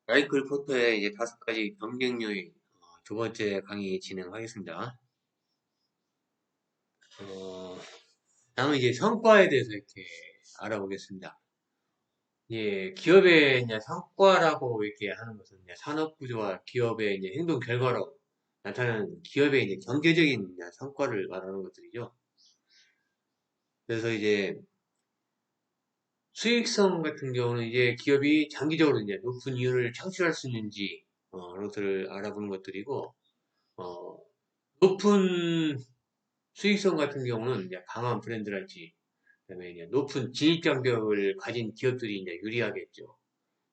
라이크 리포터의 이제 5가지 경쟁 요인, 두 번째 강의 진행하겠습니다. 다음은 이제 성과에 대해서 이렇게 알아보겠습니다. 예, 기업의 이제 성과라고 이렇게 하는 것은 이제 산업 구조와 기업의 이제 행동 결과로 나타나는 기업의 이제 경제적인 이제 성과를 말하는 것들이죠. 그래서 이제 수익성 같은 경우는 이제 기업이 장기적으로 이제 높은 이윤을 창출할 수 있는지, 그런 것들을 알아보는 것들이고, 어, 높은 수익성 같은 경우는 이제 강한 브랜드랄지, 그다음에 이제 높은 진입 장벽을 가진 기업들이 이제 유리하겠죠.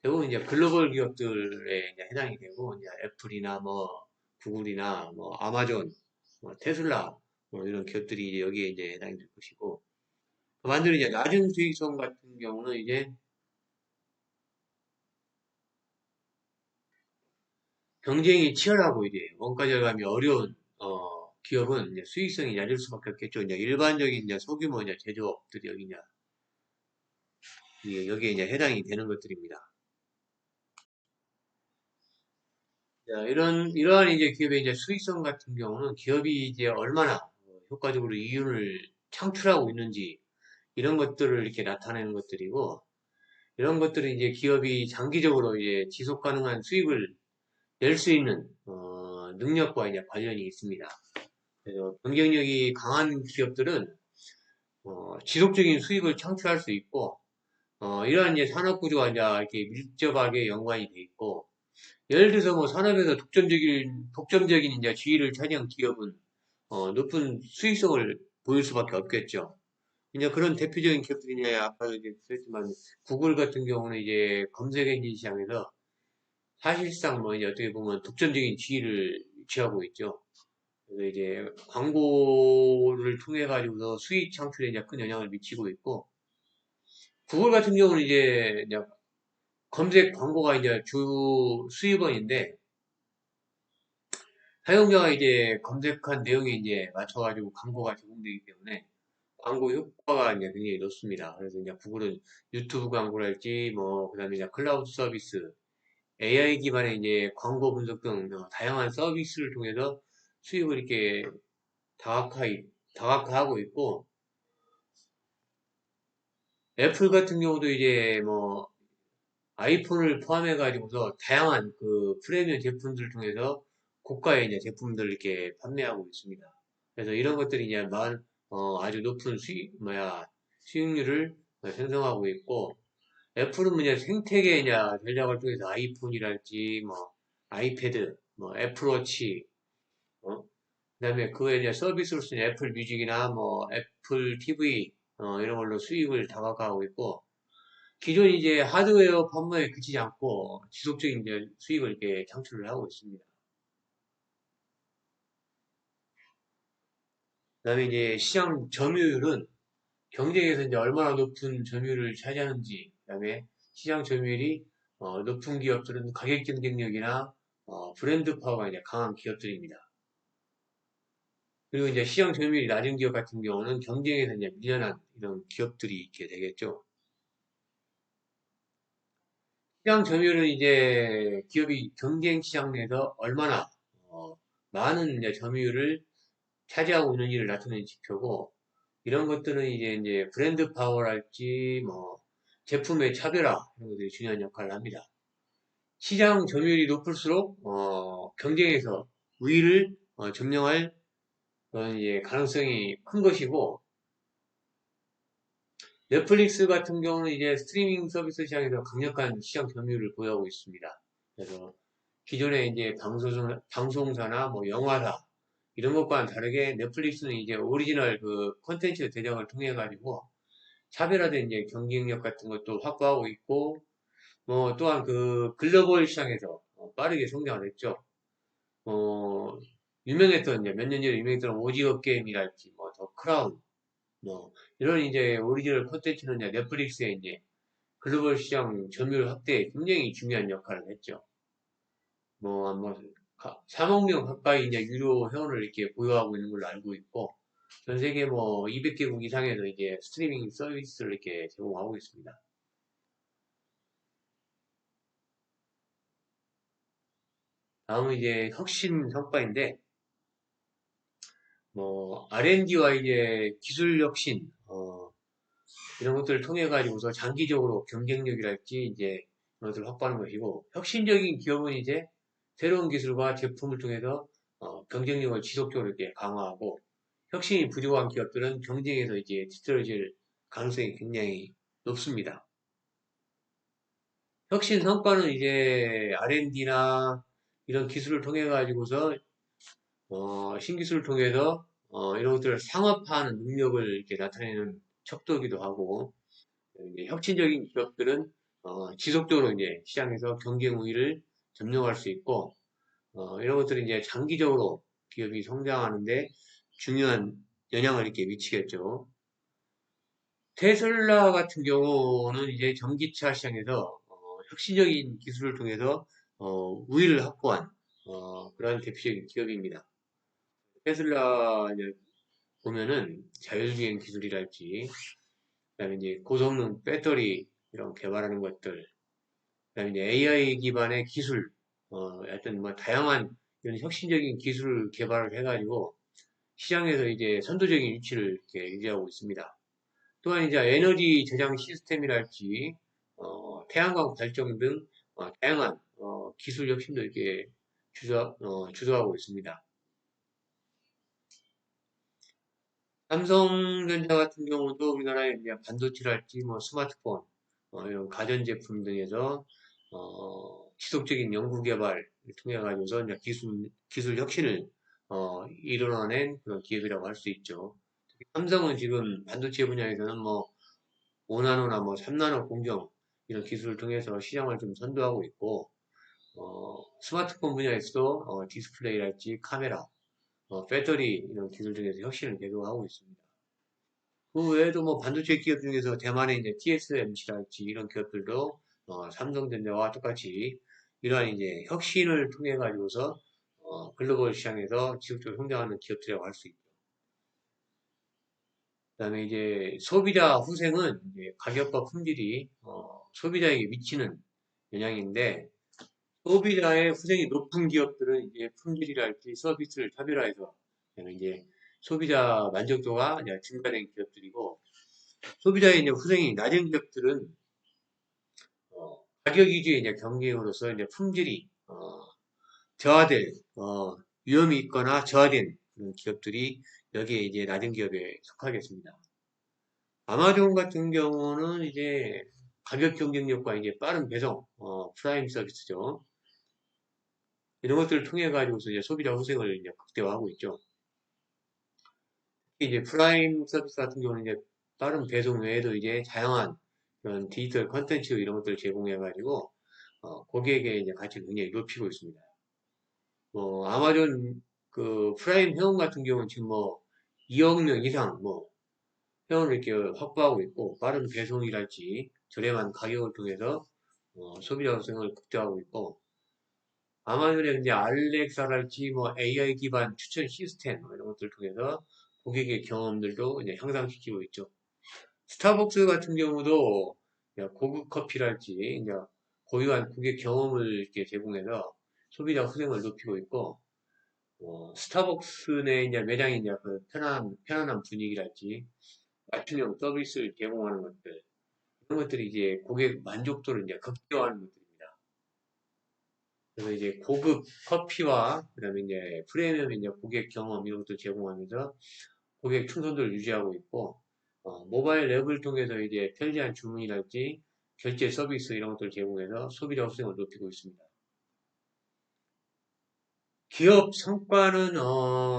대부분 이제 글로벌 기업들에 이제 해당이 되고, 이제 애플이나 뭐 구글이나 뭐 아마존, 뭐 테슬라, 뭐 이런 기업들이 이제 여기에 이제 해당이 될 것이고, 반대로 이제 낮은 수익성 같은 경우는 이제 경쟁이 치열하고 이제 원가 절감이 어려운 기업은 이제 수익성이 낮을 수밖에 없겠죠. 이제 일반적인 이제 소규모 이제 제조업들이 여기 이제 여기에 이제 해당이 되는 것들입니다. 자, 이러한 이제 기업의 이제 수익성 같은 경우는 기업이 이제 얼마나 효과적으로 이윤을 창출하고 있는지 이런 것들을 이렇게 나타내는 것들이고, 이런 것들은 이제 기업이 장기적으로 이제 지속 가능한 수익을 낼 수 있는 능력과 이제 관련이 있습니다. 그래서 경쟁력이 강한 기업들은 지속적인 수익을 창출할 수 있고, 이러한 이제 산업 구조와 이제 이렇게 밀접하게 연관이 돼 있고, 예를 들어서 뭐 산업에서 독점적인 이제 지위를 차지한 기업은 높은 수익성을 보일 수밖에 없겠죠. 이제 그런 대표적인 기업들이 이제 아까도 이제 그랬지만 구글 같은 경우는 이제 검색 엔진 시장에서 사실상 뭐 이제 어떻게 보면 독점적인 지위를 취하고 있죠. 그래서 이제 광고를 통해 가지고서 수익 창출에 이제 큰 영향을 미치고 있고, 구글 같은 경우는 이제 검색 광고가 이제 주 수입원인데, 사용자가 이제 검색한 내용에 이제 맞춰가지고 광고가 제공되기 때문에 광고 효과가 이제 굉장히 높습니다. 그래서 이제 구글은 유튜브 광고랄지 뭐 그다음에 이제 클라우드 서비스, AI 기반의 이제 광고 분석 등 다양한 서비스를 통해서 수익을 이렇게 다각화, 다각화하고 있고, 애플 같은 경우도 이제 뭐 아이폰을 포함해 가지고서 다양한 그 프리미엄 제품들을 통해서 고가의 이제 제품들을 이렇게 판매하고 있습니다. 그래서 이런 것들이 이제 아주 높은 수익률을 생성하고 있고, 애플은 뭐 이제 생태계 이제 전략을 통해서 아이폰이랄지, 뭐, 아이패드, 뭐, 애플워치, 그다음에 그에 이제 서비스로 쓰는 애플 뮤직이나 뭐, 애플 TV, 이런 걸로 수익을 다각화하고 있고, 기존 이제 하드웨어 판매에 그치지 않고 지속적인 이제 수익을 이렇게 창출을 하고 있습니다. 그다음에 이제 시장 점유율은 경쟁에서 이제 얼마나 높은 점유율을 차지하는지, 그다음에 시장 점유율이 높은 기업들은 가격 경쟁력이나 브랜드 파워가 이제 강한 기업들입니다. 그리고 이제 시장 점유율이 낮은 기업 같은 경우는 경쟁에서 이제 밀려난 이런 기업들이 있게 되겠죠. 시장 점유율은 이제 기업이 경쟁 시장 내에서 얼마나 어, 많은 이제 점유율을 차지하고 있는지를 나타내는 지표고, 이런 것들은 이제 브랜드 파워랄지 뭐 제품의 차별화 이런 것들이 중요한 역할을 합니다. 시장 점유율이 높을수록 경쟁에서 우위를 점령할 그런 이제 가능성이 큰 것이고, 넷플릭스 같은 경우는 이제 스트리밍 서비스 시장에서 강력한 시장 점유율을 보유하고 있습니다. 그래서 기존의 이제 방송사나 뭐 영화사 이런 것과는 다르게 넷플릭스는 이제 오리지널 그 콘텐츠 대장을 통해 가지고 차별화된 이제 경쟁력 같은 것도 확보하고 있고, 뭐 또한 그 글로벌 시장에서 빠르게 성장을 했죠. 어, 유명했던 이제 몇 년 전에 유명했던 오징어 게임이랄지 뭐 더 크라운 뭐 이런 이제 오리지널 콘텐츠는 이제 넷플릭스의 이제 글로벌 시장 점유율 확대에 굉장히 중요한 역할을 했죠. 뭐 3억 명 가까이 이제 유료 회원을 이렇게 보유하고 있는 걸로 알고 있고, 전 세계 뭐 200개국 이상에서 이제 스트리밍 서비스를 이렇게 제공하고 있습니다. 다음은 이제 혁신 성과인데, 뭐, R&D와 이제 기술 혁신, 이런 것들을 통해 가지고서 장기적으로 경쟁력이랄지 이제 이런 것들을 확보하는 것이고, 혁신적인 기업은 이제 새로운 기술과 제품을 통해서 경쟁력을 지속적으로 이렇게 강화하고, 혁신이 부족한 기업들은 경쟁에서 이제 뒤떨어질 가능성이 굉장히 높습니다. 혁신 성과는 이제 R&D나 이런 기술을 통해 가지고서 신기술을 통해서 이런 것들을 상업화하는 능력을 이렇게 나타내는 척도기도 하고, 이제 혁신적인 기업들은 지속적으로 이제 시장에서 경쟁 우위를 점령할 수 있고, 이런 것들이 이제 장기적으로 기업이 성장하는데 중요한 영향을 이렇게 미치겠죠. 테슬라 같은 경우는 이제 전기차 시장에서 혁신적인 기술을 통해서 우위를 확보한 그런 대표적인 기업입니다. 테슬라 이제 보면은 자율주행 기술이랄지, 그다음에 이제 고성능 배터리 이런 개발하는 것들, 그다음에 이제 AI 기반의 기술, 하여튼 뭐 다양한 이런 혁신적인 기술 개발을 해가지고 시장에서 이제 선도적인 위치를 이렇게 유지하고 있습니다. 또한 이제 에너지 저장 시스템이랄지, 태양광 발전 등 다양한 기술 혁신도 이렇게 주도하고 있습니다. 삼성전자 같은 경우도 우리나라의 이제 반도체랄지 뭐 스마트폰, 이런 가전제품 등에서 지속적인 연구 개발을 통해 가지고서 이제 기술 혁신을 이뤄낸 그런 기업이라고 할 수 있죠. 삼성은 지금 반도체 분야에서는 뭐 5나노나 뭐 3나노 공정 이런 기술을 통해서 시장을 좀 선도하고 있고, 스마트폰 분야에서도 디스플레이랄지 카메라, 배터리 이런 기술 중에서 혁신을 계속하고 있습니다. 그 외에도 뭐 반도체 기업 중에서 대만의 이제 TSMC랄지 이런 기업들도 삼성전자와 똑같이 이러한 이제 혁신을 통해 가지고서 글로벌 시장에서 지속적으로 성장하는 기업들이라고 할 수 있죠. 그다음에 이제 소비자 후생은 이제 가격과 품질이 소비자에게 미치는 영향인데, 소비자의 후생이 높은 기업들은 이제 품질이랄지 서비스를 차별화해서 그다음에 이제 소비자 만족도가 이제 증가된 기업들이고, 소비자의 이제 후생이 낮은 기업들은 가격 위주의 이제 경쟁으로서 이제 품질이 저하될 위험이 있거나 저하된 그런 기업들이 여기에 이제 낮은 기업에 속하겠습니다. 아마존 같은 경우는 이제 가격 경쟁력과 이제 빠른 배송, 프라임 서비스죠. 이런 것들을 통해 가지고서 이제 소비자 후생을 이제 극대화하고 있죠. 특히 이제 프라임 서비스 같은 경우는 이제 빠른 배송 외에도 이제 다양한 그런 디지털 컨텐츠 이런 것들을 제공해 가지고 고객의 이제 가치를 굉장히 높이고 있습니다. 아마존 그 프라임 회원 같은 경우는 지금 뭐 2억 명 이상 뭐 회원을 이렇게 확보하고 있고, 빠른 배송이랄지 저렴한 가격을 통해서 소비자 활성을 극대화하고 있고, 아마존의 이제 알렉사랄지 뭐 AI 기반 추천 시스템 뭐 이런 것들을 통해서 고객의 경험들도 이제 향상시키고 있죠. 스타벅스 같은 경우도 고급 커피랄지 이제 고유한 고객 경험을 이렇게 제공해서 소비자 후생을 높이고 있고, 스타벅스 내 이제 매장의 이제 그 편안한 분위기랄지 맞춤형 서비스를 제공하는 것들, 이런 것들이 이제 고객 만족도를 이제 극대화하는 것들입니다. 그래서 이제 고급 커피와 그다음에 이제 프리미엄 이제 고객 경험 이런 것도 제공하면서 고객 충성도를 유지하고 있고, 모바일 앱을 통해서 이제 편리한 주문이랄지 결제 서비스 이런 것들을 제공해서 소비자 확생을 높이고 있습니다. 기업 성과는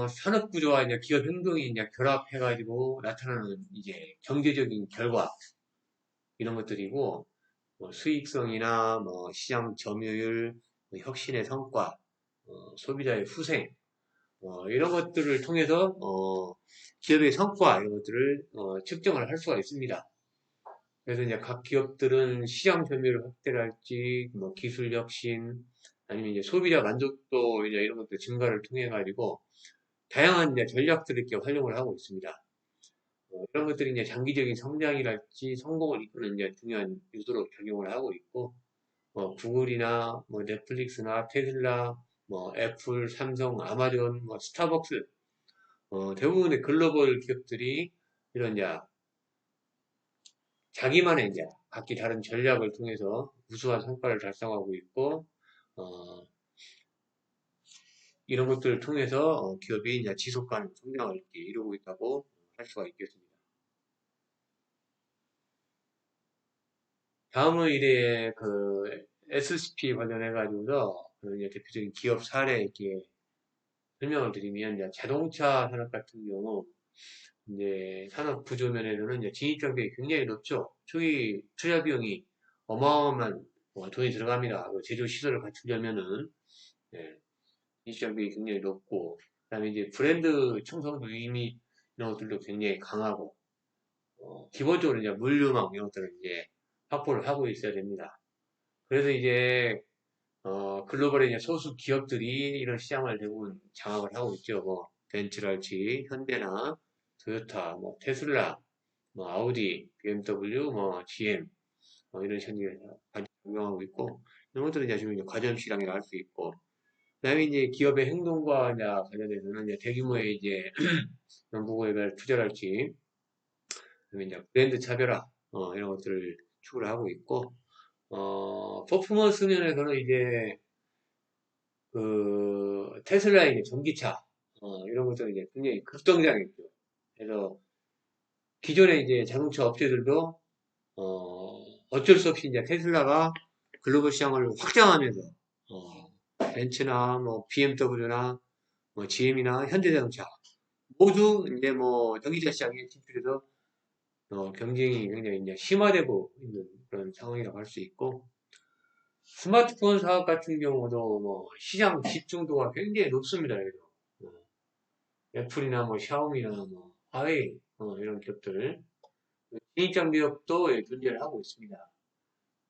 산업 구조와 이제 기업 행동이 이제 결합해가지고 나타나는 이제 경제적인 결과 이런 것들이고, 뭐 수익성이나 뭐 시장 점유율, 뭐 혁신의 성과, 소비자의 후생, 이런 것들을 통해서 기업의 성과 이런 것들을 측정을 할 수가 있습니다. 그래서 이제 각 기업들은 시장 점유율 확대를 할지, 뭐 기술 혁신, 아니면 이제 소비자 만족도 이제 이런 것들 증가를 통해 가지고 다양한 이제 전략들을 이렇게 활용을 하고 있습니다. 이런 것들이 이제 장기적인 성장이랄지 성공을 이끄는 이제 중요한 요소로 작용을 하고 있고, 구글이나 뭐 넷플릭스나 테슬라, 뭐 애플, 삼성, 아마존, 뭐 스타벅스, 대부분의 글로벌 기업들이 이런 이제 자기만의 이제 각기 다른 전략을 통해서 우수한 성과를 달성하고 있고, 어, 이런 것들을 통해서 기업이 이제 지속 가능 성장을 이렇게 이루고 있다고 할 수가 있겠습니다. 다음은 이제 그 SCP 관련해 가지고서 이제 대표적인 기업 사례 이렇게 설명을 드리면, 이제 자동차 산업 같은 경우 이제 산업 구조 면에서는 이제 진입 장벽이 굉장히 높죠. 초기 투자 비용이 어마어마한 돈이 들어갑니다. 그 제조 시설을 갖추려면은, 예, 진입 장벽이 굉장히 높고, 그다음에 이제 브랜드 충성도 이미 이런 것들도 굉장히 강하고, 기본적으로 이제 물류망 이런 것들을 이제 확보를 하고 있어야 됩니다. 그래서 이제 글로벌의 이제 소수 기업들이 이런 시장을 대부분 장악을 하고 있죠. 뭐 벤츠랄지, 현대나 토요타, 뭐 테슬라, 뭐 아우디, BMW, 뭐 GM, 이런 현지에 적용하고 있고, 이런 것들은 이제 지금 이제 과점 시장이라 할 수 있고, 그다음에 이제 기업의 행동과 이제 관련해서는 이제 대규모의 이제 연구개발 투자랄지, 그다음에 이제 브랜드 차별화, 이런 것들을 추구를 하고 있고, 퍼포먼스 면에서는 이제 그 테슬라의 이제 전기차, 이런 것들은 이제 굉장히 급등장했죠. 그래서 기존의 이제 자동차 업체들도 어쩔 수 없이 이제 테슬라가 글로벌 시장을 확장하면서 벤츠나 뭐 BMW나 뭐 GM이나 현대자동차 모두 이제 뭐 전기차 시장에 진출해서 경쟁이 굉장히 이제 심화되고 있는 그런 상황이라고 할 수 있고, 스마트폰 사업 같은 경우도 뭐 시장 집중도가 굉장히 높습니다. 그래서 애플이나 뭐 샤오미나 뭐 화웨이, 이런 기업들 진입장 기업도 예, 존재를 하고 있습니다.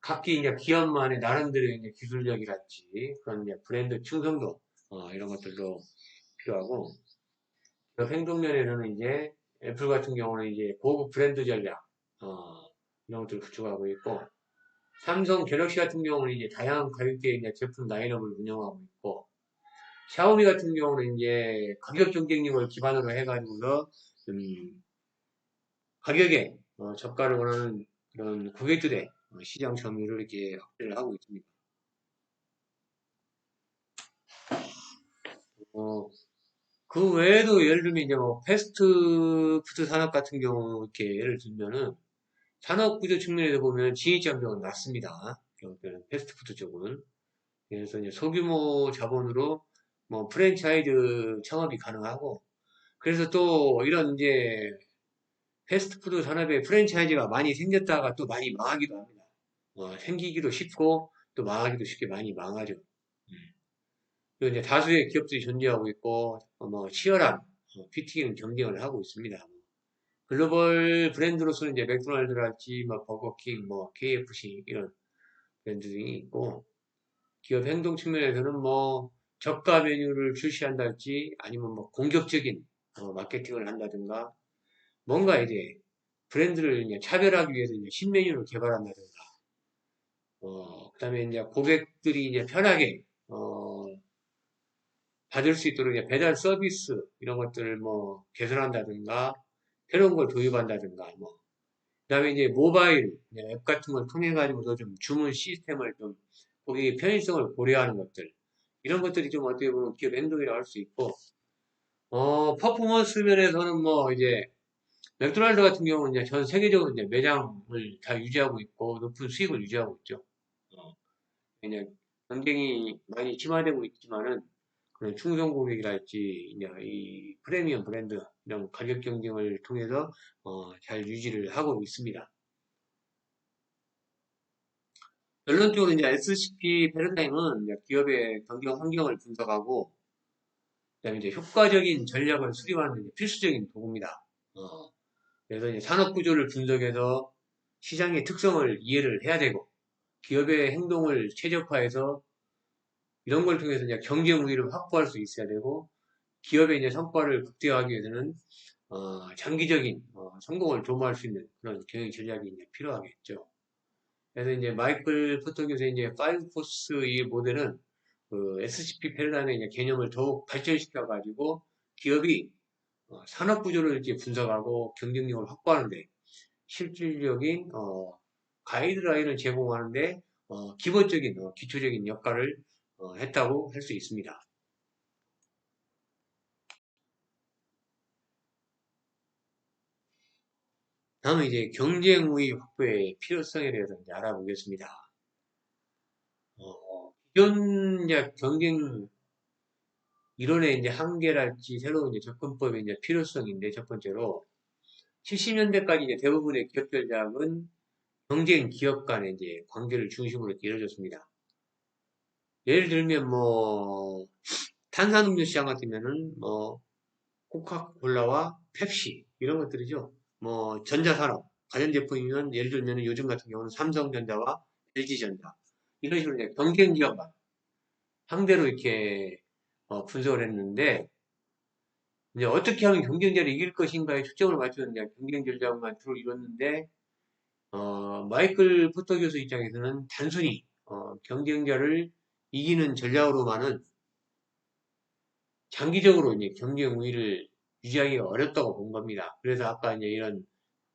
각기 이제 기업만의 나름대로 이제 기술력이랄지 그런 이제 브랜드 충성도, 이런 것들도 필요하고, 기업 행동면에서는 이제 애플 같은 경우는 이제 고급 브랜드 전략, 이런 것들을 구축하고 있고, 삼성 갤럭시 같은 경우는 이제 다양한 가격대의 이제 제품 라인업을 운영하고 있고, 샤오미 같은 경우는 이제 가격 경쟁력을 기반으로 해가지고서 가격에 저가를 원하는 그런 고객들의 시장 점유율을 이렇게 확대를 하고 있습니다. 어, 그 외에도 예를 들면 이제 뭐 패스트푸드 산업 같은 경우 이렇게 예를 들면은 산업 구조 측면에서 보면 진입장벽은 낮습니다. 패스트푸드 쪽은. 그래서 이제 소규모 자본으로 뭐 프랜차이즈 창업이 가능하고, 그래서 또 이런 이제 패스트푸드 산업에 프랜차이즈가 많이 생겼다가 또 많이 망하기도 합니다. 생기기도 쉽고 또 망하기도 쉽게 많이 망하죠. 그리고 이제 다수의 기업들이 존재하고 있고, 뭐 치열한 피튀기는 경쟁을 하고 있습니다. 글로벌 브랜드로서는 이제 맥도날드랄지, 뭐 버거킹, 뭐 KFC 이런 브랜드들이 있고, 기업 행동 측면에서는 뭐 저가 메뉴를 출시한달지 아니면 뭐 공격적인 마케팅을 한다든가, 뭔가 이제 브랜드를 이제 차별하기 위해서 이제 신메뉴를 개발한다든가, 그다음에 이제 고객들이 이제 편하게 받을 수 있도록 이제 배달 서비스 이런 것들을 뭐 개선한다든가, 새로운 걸 도입한다든가, 뭐 그다음에 이제 모바일 이제 앱 같은 걸 통해 가지고서 좀 주문 시스템을 좀 고객의 편의성을 고려하는 것들, 이런 것들이 좀 어떻게 보면 기업 행동이라고 할 수 있고, 퍼포먼스 면에서는 뭐 이제 맥도날드 같은 경우는 이제 전 세계적으로 이제 매장을 다 유지하고 있고 높은 수익을 유지하고 있죠. 그냥 경쟁이 많이 심화되고 있지만은 그런 충성 고객이랄지 이제 이 프리미엄 브랜드 이런 가격 경쟁을 통해서 잘 유지를 하고 있습니다. 결론적으로 이제 SCP 패러다임은 이제 기업의 경쟁 환경을 분석하고, 그다음에 이제 효과적인 전략을 수립하는 이제 필수적인 도구입니다. 어, 그래서 이제 산업 구조를 분석해서 시장의 특성을 이해를 해야 되고, 기업의 행동을 최적화해서 이런 걸 통해서 이제 경쟁 우위를 확보할 수 있어야 되고, 기업의 이제 성과를 극대화하기 위해서는 장기적인 성공을 도모할 수 있는 그런 경영 전략이 이제 필요하겠죠. 그래서 이제 마이클 포터 교수의 이제 5포스 이 모델은 그 SCP 패러다임의 이제 개념을 더욱 발전시켜 가지고 기업이 산업 구조를 이제 분석하고 경쟁력을 확보하는데 실질적인 가이드라인을 제공하는데 기본적인 기초적인 역할을 했다고 할 수 있습니다. 다음은 이제 경쟁 우위 확보의 필요성에 대해서 이제 알아보겠습니다. 기존 이제 경쟁 이론의 이제 한계랄지 새로운 이제 접근법의 이제 필요성인데 첫 번째로 70년대까지 이제 대부분의 기업 전략은 경쟁 기업 간의 이제 관계를 중심으로 이루어졌습니다. 예를 들면 뭐 탄산음료 시장 같으면은 뭐 코카콜라와 펩시 이런 것들이죠. 뭐 전자산업 가전제품이면 예를 들면 요즘 같은 경우는 삼성전자와 LG전자 이런 식으로 이제 경쟁 기업만 상대로 이렇게 분석을 했는데 이제 어떻게 하면 경쟁자를 이길 것인가에 초점을 맞추는 이제 경쟁 전략만 주로 이뤘는데 마이클 포터 교수 입장에서는 단순히 경쟁자를 이기는 전략으로만은 장기적으로 이제 경쟁 우위를 유지하기가 어렵다고 본 겁니다. 그래서 아까 이제 이런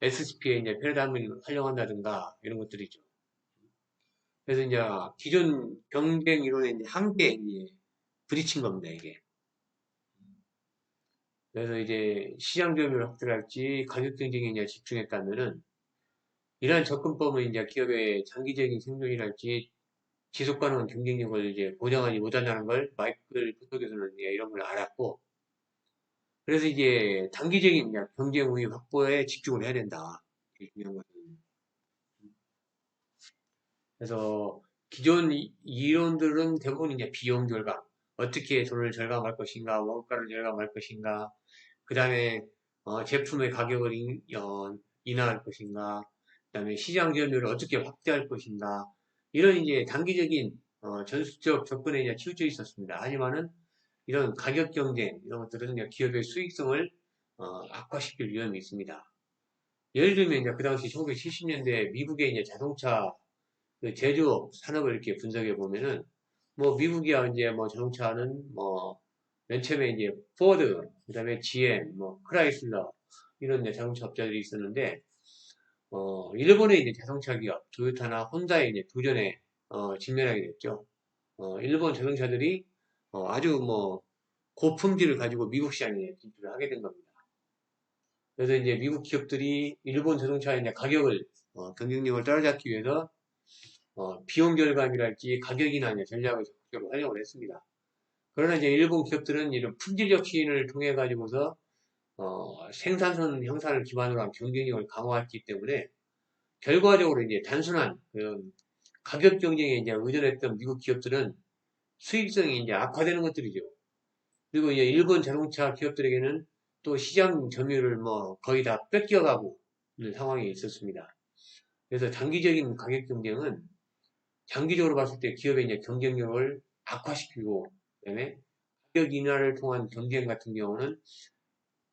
SCP의 이제 패러다임을 활용한다든가 이런 것들이죠. 그래서 이제 기존 경쟁 이론의 이제 한계에 이제 부딪힌 겁니다, 이게. 그래서 이제 시장 점유율을 확대할지 가격 경쟁에 이제 집중했다면은 이러한 접근법은 이제 기업의 장기적인 생존이랄지 지속 가능한 경쟁력을 이제 보장하지 못한다는 걸 마이클 포터 교수는 이제 이런 걸 알았고 그래서 이제 단기적인 경쟁 우위 확보에 집중을 해야 된다. 중요한 것은. 그래서 기존 이론들은 대부분 이제 비용 절감, 어떻게 돈을 절감할 것인가, 원가를 절감할 것인가, 그 다음에 제품의 가격을 인하할 것인가, 그 다음에 시장 점유율을 어떻게 확대할 것인가, 이런 이제 단기적인 전술적 접근에 이제 치우쳐 있었습니다. 하지만은 이런 가격 경쟁 이런 것들은 이제 기업의 수익성을 악화시킬 위험이 있습니다. 예를 들면 이제 그 당시 1970년대 미국의 이제 자동차 그 제조업 산업을 이렇게 분석해 보면은 뭐 미국이야 이제 뭐 자동차는 뭐 맨 처음에 이제 포드, 그다음에 GM, 뭐 크라이슬러 이런 이제 자동차 업자들이 있었는데 일본의 이제 자동차 기업 토요타나 혼다의 이제 도전에 직면하게 됐죠. 일본 자동차들이 아주 뭐 고품질을 가지고 미국 시장에 진출을 하게 된 겁니다. 그래서 이제 미국 기업들이 일본 자동차의 이제 가격을 경쟁력을 따라잡기 위해서 비용 절감이랄지 가격이나 이제 전략을 적극적으로 활용을 했습니다. 그러나 이제 일본 기업들은 이런 품질적 시인을 통해 가지고서 생산선 형산을 기반으로 한 경쟁력을 강화했기 때문에 결과적으로 이제 단순한 그런 가격 경쟁에 이제 의존했던 미국 기업들은 수익성이 이제 악화되는 것들이죠. 그리고 이제 일본 자동차 기업들에게는 또 시장 점유율을 뭐 거의 다 뺏겨가고 있는 상황이 있었습니다. 그래서 장기적인 가격 경쟁은 장기적으로 봤을 때 기업의 이제 경쟁력을 악화시키고, 그다음에 가격 인하를 통한 경쟁 같은 경우는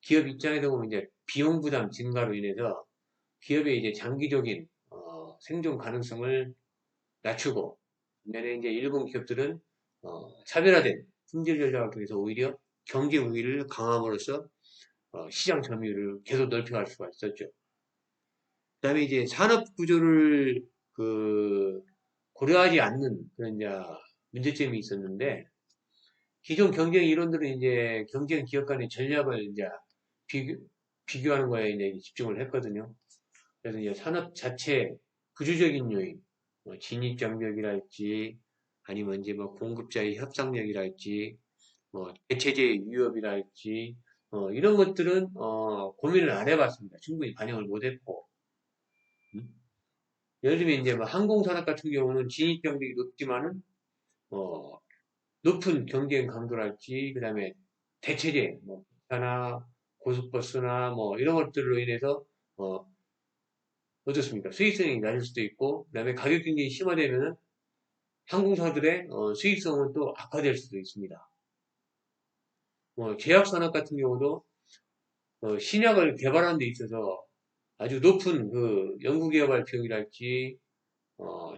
기업 입장에서 보면 이제 비용 부담 증가로 인해서 기업의 이제 장기적인 생존 가능성을 낮추고, 반면에 이제 일본 기업들은 차별화된 품질 전략을 통해서 오히려 경쟁 우위를 강함으로써 시장 점유율을 계속 넓혀갈 수가 있었죠. 그다음에 이제 산업 구조를 고려하지 않는 그런 이제 문제점이 있었는데 기존 경쟁 이론들은 이제 경쟁 기업 간의 전략을 이제 비교하는 거에 이제 집중을 했거든요. 그래서 이제 산업 자체 구조적인 요인, 뭐 진입 장벽이랄지 아니면 이제 뭐 공급자의 협상력이랄지 뭐 대체제의 위협이랄지 이런 것들은 고민을 안 해봤습니다. 충분히 반영을 못했고 음? 예를 들면 이제 뭐 항공산업 같은 경우는 진입 장벽이 높지만은 어, 높은 경쟁 강도랄지 그다음에 대체제 뭐 기차나 고속버스나 뭐 이런 것들로 인해서 어, 어떻습니까? 수익성이 낮을 수도 있고 그다음에 가격 경쟁이 심화되면은 항공사들의 수익성은 또 악화될 수도 있습니다. 제약산업 같은 경우도 신약을 개발하는 데 있어서 아주 높은 그 연구개발 비용이랄지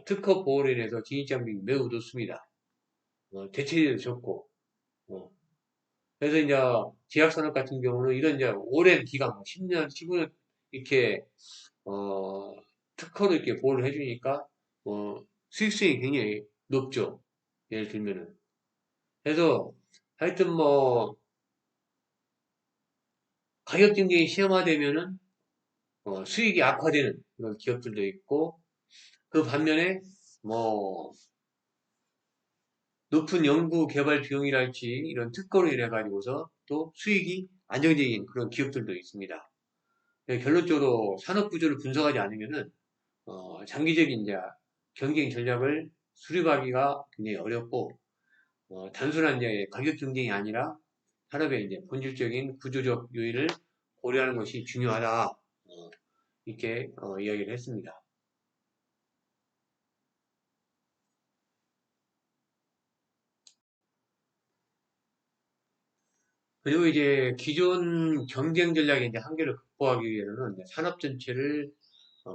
특허 보호로 인해서 진입장벽이 매우 높습니다. 대체제도 적고, 어, 그래서 이제 제약산업 같은 경우는 이런 이제 오랜 기간, 뭐 10년, 15년 이렇게 어, 특허로 이렇게 보호를 해주니까 수익성이 굉장히 높죠. 예를 들면은. 그래서 하여튼 뭐 가격 경쟁이 심화되면은 수익이 악화되는 그런 기업들도 있고 그 반면에 뭐 높은 연구 개발 비용이랄지 이런 특허로 인해 가지고서 또 수익이 안정적인 그런 기업들도 있습니다. 결론적으로 산업 구조를 분석하지 않으면은 장기적인 이제 경쟁 전략을 수립하기가 굉장히 어렵고 단순한 이제 가격 경쟁이 아니라 산업의 이제 본질적인 구조적 요인을 고려하는 것이 중요하다. 이렇게 이야기를 했습니다. 그리고 이제 기존 경쟁 전략의 이제 한계를 극복하기 위해서는 이제 산업 전체를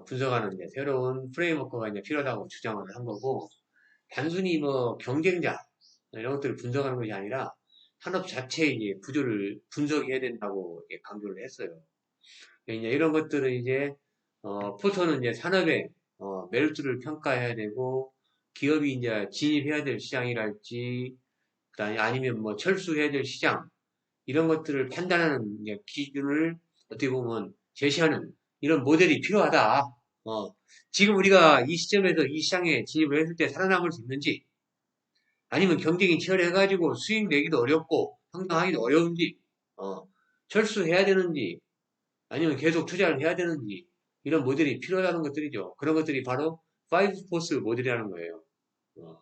분석하는 이제 새로운 프레임워크가 이제 필요하다고 주장을 한 거고, 단순히 뭐 경쟁자 이런 것들을 분석하는 것이 아니라 산업 자체의 이제 구조를 분석해야 된다고 강조를 했어요. 이제 이런 것들은 이제 포터는 이제 산업의 메리트를 평가해야 되고 기업이 이제 진입해야 될 시장이랄지 그다음에 아니면 뭐 철수해야 될 시장 이런 것들을 판단하는 이제 기준을 어떻게 보면 제시하는 이런 모델이 필요하다. 지금 우리가 이 시점에서 이 시장에 진입을 했을 때 살아남을 수 있는지 아니면 경쟁이 치열해가지고 수익 내기도 어렵고 성장하기도 어려운지 철수해야 되는지 아니면 계속 투자를 해야 되는지 이런 모델이 필요하다는 것들이죠. 그런 것들이 바로 5포스 모델이라는 거예요. 어,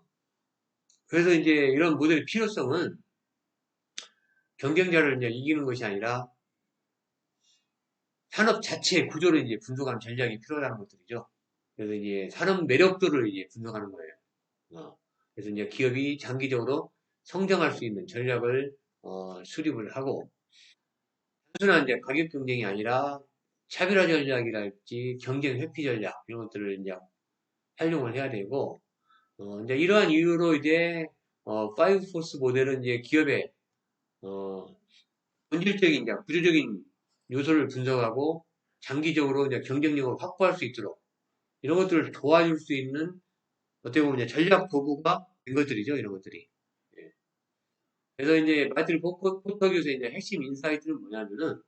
그래서 이제 이런 모델의 필요성은 경쟁자를 이제 이기는 것이 아니라 산업 자체의 구조를 이제 분석하는 전략이 필요하다는 것들이죠. 그래서 이제 산업 매력도를 이제 분석하는 거예요. 그래서 이제 기업이 장기적으로 성장할 수 있는 전략을 수립을 하고 단순한 이제 가격 경쟁이 아니라 차별화 전략이랄지 경쟁 회피 전략 이런 것들을 이제 활용을 해야 되고 이제 이러한 이유로 이제 파이브 포스 모델은 이제 기업의 어, 본질적인 이제 구조적인 요소를 분석하고 장기적으로 이제 경쟁력을 확보할 수 있도록 이런 것들을 도와줄 수 있는 어떻게 보면 이제 전략 도구가 된 것들이죠 이런 것들이. 예. 그래서 이제 마이클 포터 교수의 이제 핵심 인사이트는 뭐냐면은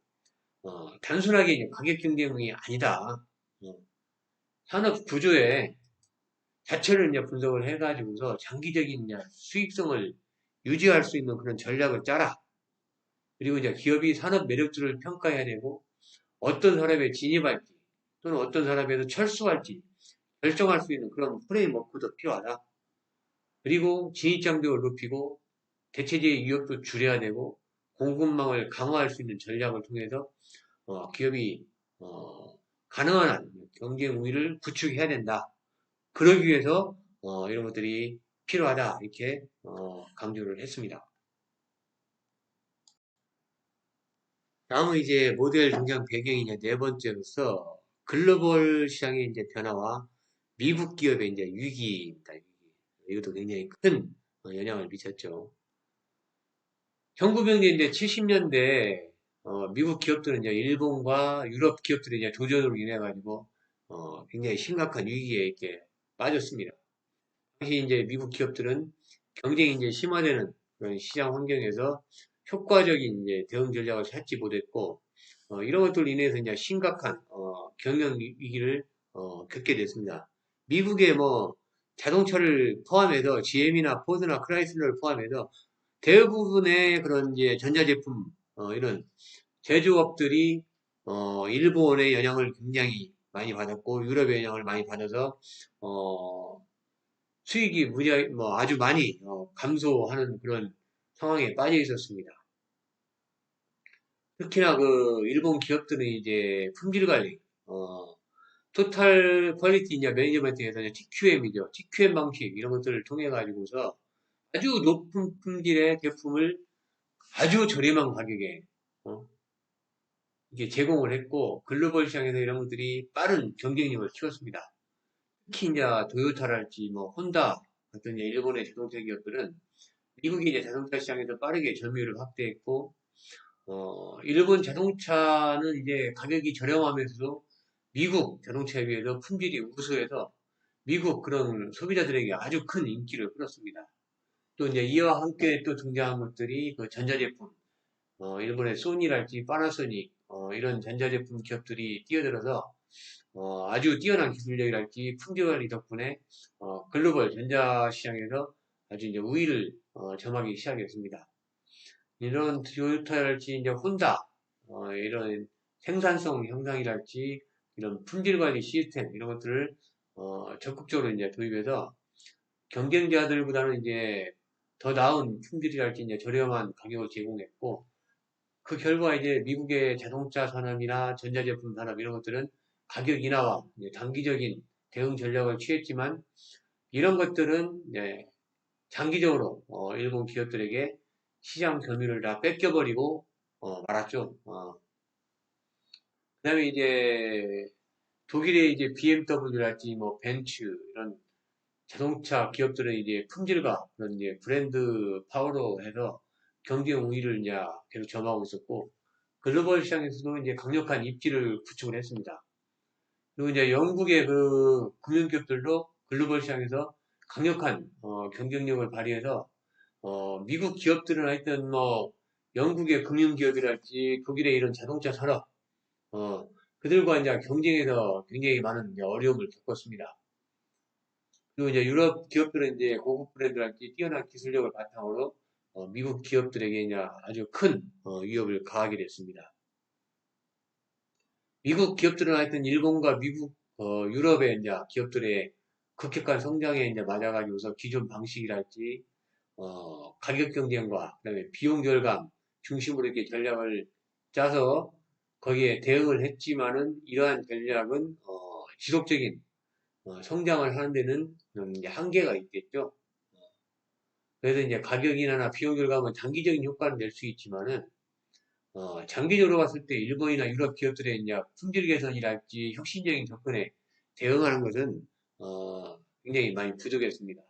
단순하게 이제 가격 경쟁이 아니다. 어, 산업 구조의 자체를 이제 분석을 해가지고서 장기적인 이제 수익성을 유지할 수 있는 그런 전략을 짜라. 그리고 이제 기업이 산업 매력들을 평가해야 되고 어떤 산업에 진입할지 또는 어떤 산업에서 철수할지 결정할 수 있는 그런 프레임워크도 필요하다. 그리고 진입장벽을 높이고 대체제의 위협도 줄여야 되고 공급망을 강화할 수 있는 전략을 통해서 기업이 가능한 한 경쟁 우위를 구축해야 된다. 그러기 위해서 이런 것들이 필요하다 이렇게 강조를 했습니다. 다음은 이제 모델 등장 배경이 이제 네 번째로서 글로벌 시장의 이제 변화와 미국 기업의 이제 위기입니다. 이것도 굉장히 큰 영향을 미쳤죠. 1900년대 70년대 미국 기업들은 이제 일본과 유럽 기업들이 이제 조전으로 인해 가지고 굉장히 심각한 위기에 이렇게 빠졌습니다. 당시 이제 미국 기업들은 경쟁이 이제 심화되는 그런 시장 환경에서 효과적인 이제 대응 전략을 찾지 못했고 이런 것들로 인해서 이제 심각한 경영 위기를 겪게 됐습니다. 미국의 뭐 자동차를 포함해서 GM이나 포드나 크라이슬러를 포함해서 대부분의 그런 이제 전자제품 이런 제조업들이 일본의 영향을 굉장히 많이 받았고 유럽의 영향을 많이 받아서 어, 수익이 뭐 아주 많이 감소하는 그런 상황에 빠져 있었습니다. 특히나 그 일본 기업들은 이제 품질 관리, 토탈 퀄리티 이제 매니지먼트에서 이제 TQM이죠. TQM 방식 이런 것들을 통해 가지고서 아주 높은 품질의 제품을 아주 저렴한 가격에 어, 이게 제공을 했고 글로벌 시장에서 이런 것들이 빠른 경쟁력을 키웠습니다. 특히 이제 도요타랄지 뭐 혼다 같은 이제 일본의 자동차 기업들은 미국이 이제 자동차 시장에서 빠르게 점유율을 확대했고, 일본 자동차는 이제 가격이 저렴하면서도 미국 자동차에 비해서 품질이 우수해서 미국 그런 소비자들에게 아주 큰 인기를 끌었습니다. 또 이제 이와 함께 또 등장한 것들이 그 전자제품, 일본의 소니랄지 파나소닉, 이런 전자제품 기업들이 뛰어들어서 아주 뛰어난 기술력이랄지 품질 관리 덕분에 글로벌 전자시장에서 아주 이제 우위를 점하기 시작했습니다. 이런 토요타랄지 이제 혼다, 이런 생산성 향상이랄지 이런 품질 관리 시스템 이런 것들을 적극적으로 이제 도입해서 경쟁자들보다는 이제 더 나은 품질이랄지 이제 저렴한 가격을 제공했고, 그 결과 이제 미국의 자동차 산업이나 전자제품 산업 이런 것들은 가격 인하와 단기적인 대응 전략을 취했지만, 이런 것들은 이제 장기적으로 일본 기업들에게 시장 점유율을 다 뺏겨버리고 말았죠. 그다음에 이제 독일의 이제 BMW랄지 뭐 벤츠 이런 자동차 기업들은 이제 품질과 그런 이제 브랜드 파워로 해서 경쟁 우위를 이제 계속 점하고 있었고, 글로벌 시장에서도 이제 강력한 입지를 구축을 했습니다. 그리고 이제 영국의 그 금융기업들도 글로벌 시장에서 강력한 경쟁력을 발휘해서 미국 기업들은 하여튼 뭐 영국의 금융기업이랄지 독일의 이런 자동차 산업 그들과 이제 경쟁에서 굉장히 많은 이제 어려움을 겪었습니다. 그리고 이제 유럽 기업들은 이제 고급 브랜드랄지 뛰어난 기술력을 바탕으로 미국 기업들에게 이제 아주 큰 위협을 가하게 됐습니다. 미국 기업들은 하여튼 일본과 미국, 유럽의 이제 기업들의 급격한 성장에 이제 맞아가지고서 기존 방식이랄지, 가격 경쟁과 그다음에 비용 결감 중심으로 이렇게 전략을 짜서 거기에 대응을 했지만은 이러한 전략은 지속적인 성장을 하는 데는 이제 한계가 있겠죠. 그래서 이제 가격 인하나 비용 결감은 단기적인 효과를 낼 수 있지만은 장기적으로 봤을 때 일본이나 유럽 기업들의 이제 품질 개선이랄지 혁신적인 접근에 대응하는 것은 굉장히 많이 부족했습니다.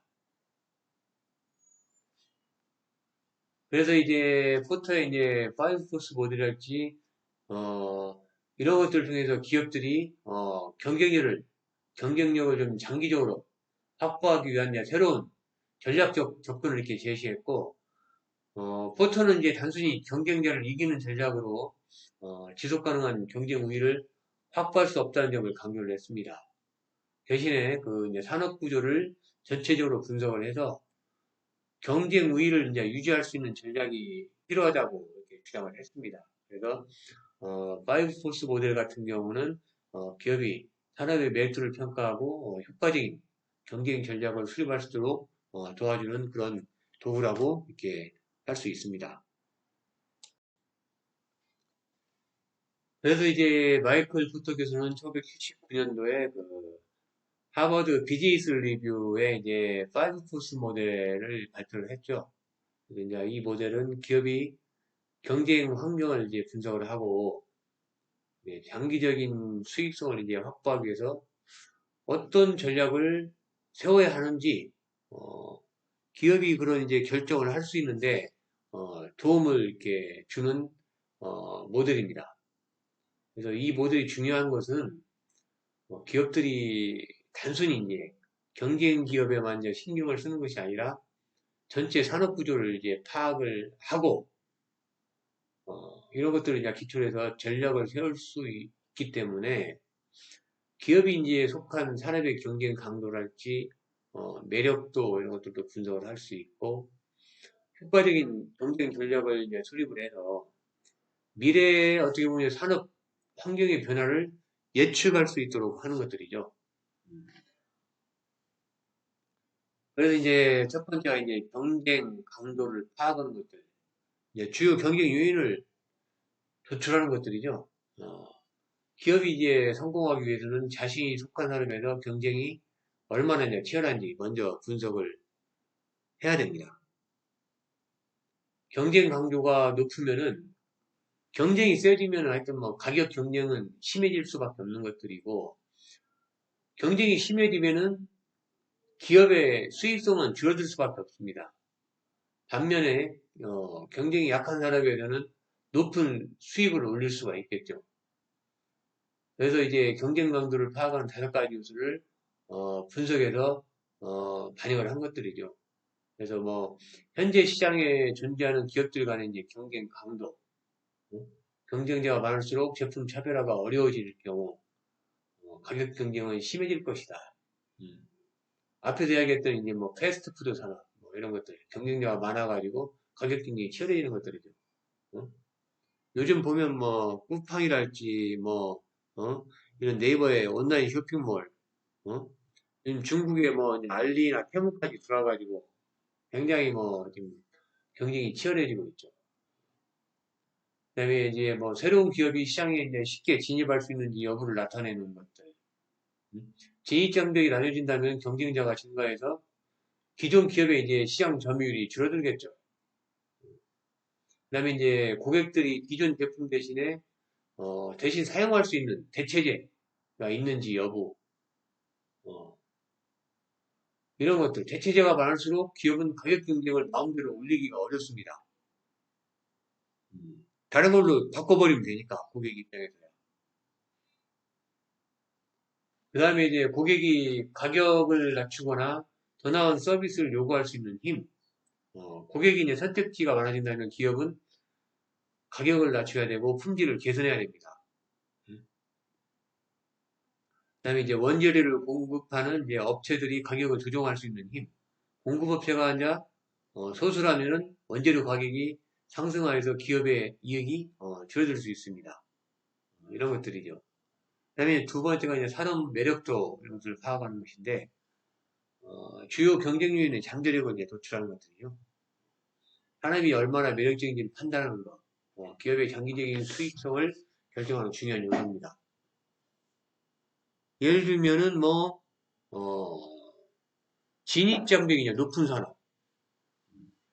그래서 이제 포터의 이제 파이브 포스 모델이랄지 어, 이런 것들을 통해서 기업들이 경쟁력을 좀 장기적으로 확보하기 위한 이제 새로운 전략적 접근을 이렇게 제시했고, 포터는 이제 단순히 경쟁자를 이기는 전략으로 지속 가능한 경쟁 우위를 확보할 수 없다는 점을 강조를 했습니다. 대신에 그 이제 산업 구조를 전체적으로 분석을 해서 경쟁 우위를 이제 유지할 수 있는 전략이 필요하다고 이렇게 주장을 했습니다. 그래서 파이브 포스 모델 같은 경우는 기업이 산업의 매출을 평가하고 효과적인 경쟁 전략을 수립할 수 있도록 도와주는 그런 도구라고 이렇게 할 수 있습니다. 그래서 이제 마이클 포터 교수는 1979년도에 그 하버드 비즈니스 리뷰에 이제 파이브 포스 모델을 발표를 했죠. 그래서 이제 이 모델은 기업이 경쟁 환경을 이제 분석을 하고 장기적인 수익성을 이제 확보하기 위해서 어떤 전략을 세워야 하는지 기업이 그런 이제 결정을 할 수 있는데 도움을 이렇게 주는 모델입니다. 그래서 이 모델이 중요한 것은 기업들이 단순히 이제 경쟁 기업에만 이제 신경을 쓰는 것이 아니라 전체 산업 구조를 이제 파악을 하고 이런 것들을 이제 기초로 해서 전략을 세울 수 있기 때문에 기업이 이제 속한 산업의 경쟁 강도랄지 매력도 이런 것들도 분석을 할 수 있고 효과적인 경쟁 전략을 이제 수립을 해서 미래에 어떻게 보면 산업 환경의 변화를 예측할 수 있도록 하는 것들이죠. 그래서 이제 첫 번째가 이제 경쟁 강도를 파악하는 것들, 이제 주요 경쟁 요인을 도출하는 것들이죠. 기업이 이제 성공하기 위해서는 자신이 속한 산업에서 경쟁이 얼마나 이제 치열한지 먼저 분석을 해야 됩니다. 경쟁 강도가 높으면은 경쟁이 세지면 하여튼 뭐 가격 경쟁은 심해질 수밖에 없는 것들이고 경쟁이 심해지면은 기업의 수익성은 줄어들 수밖에 없습니다. 반면에 경쟁이 약한 산업에서는 높은 수익을 올릴 수가 있겠죠. 그래서 이제 경쟁 강도를 파악하는 5가지 요소를 분석해서 반영을 한 것들이죠. 그래서 뭐 현재 시장에 존재하는 기업들 간의 이제 경쟁 강도, 어, 경쟁자가 많을수록 제품 차별화가 어려워질 경우 가격 경쟁은 심해질 것이다. 음. 앞에서 이야기했던 이제 뭐 패스트푸드 산업 뭐 이런 것들 경쟁자가 많아가지고 가격 경쟁이 치열해지는 것들이죠. 어? 요즘 보면 뭐 쿠팡이랄지 뭐 이런 네이버의 온라인 쇼핑몰, 어? 요즘 중국에 뭐 이제 알리나 테무까지 들어와가지고 굉장히 뭐 지금 경쟁이 치열해지고 있죠. 그다음에 이제 뭐 새로운 기업이 시장에 이제 쉽게 진입할 수 있는지 여부를 나타내는 것들. 음. 진입장벽이 낮아진다면 경쟁자가 증가해서 기존 기업의 이제 시장 점유율이 줄어들겠죠. 그다음에 이제 고객들이 기존 제품 대신에 대신 사용할 수 있는 대체제가 있는지 여부, 어, 이런 것들. 대체제가 많을수록 기업은 가격 경쟁을 마음대로 올리기가 어렵습니다. 다른 걸로 바꿔버리면 되니까 고객 입장에서. 그 다음에 이제 고객이 가격을 낮추거나 더 나은 서비스를 요구할 수 있는 힘. 고객이 이제 선택지가 많아진다면 기업은 가격을 낮춰야 되고 품질을 개선해야 됩니다. 그다음에 이제 원재료를 공급하는 이제 업체들이 가격을 조정할 수 있는 힘. 공급업체가 아니라 소수라면은 원재료 가격이 상승하여서 기업의 이익이 줄어들 수 있습니다. 이런 것들이죠. 그다음에 두 번째가 이제 산업 매력도 이런 것을 파악하는 것인데 주요 경쟁 요인의 잠재력을 이제 도출하는 것들이죠. 산업이 얼마나 매력적인지를 판단하는 것, 기업의 장기적인 수익성을 결정하는 중요한 요소입니다. 예를 들면은 뭐 진입장벽이 높은 산업.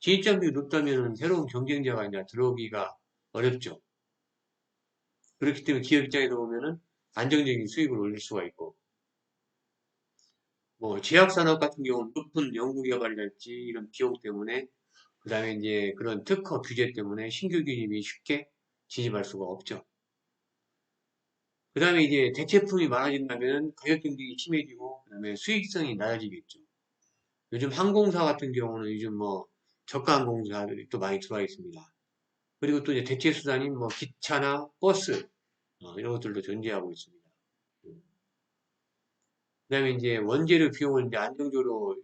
진입장벽이 높다면 새로운 경쟁자가 이제 들어오기가 어렵죠. 그렇기 때문에 기업 입장에서 보면은 안정적인 수익을 올릴 수가 있고, 뭐 제약산업 같은 경우는 높은 연구개발이랄지 이런 비용 때문에, 그 다음에 이제 그런 특허 규제 때문에 신규 기업이 쉽게 진입할 수가 없죠. 그 다음에 이제 대체품이 많아진다면 가격 경쟁이 심해지고, 그 다음에 수익성이 낮아지겠죠. 요즘 항공사 같은 경우는 요즘 뭐 저가 항공사들이 또 많이 들어와 있습니다. 그리고 또 이제 대체 수단인 뭐 기차나 버스 이런 것들도 존재하고 있습니다. 그다음에 이제 원재료 비용을 이제 안정적으로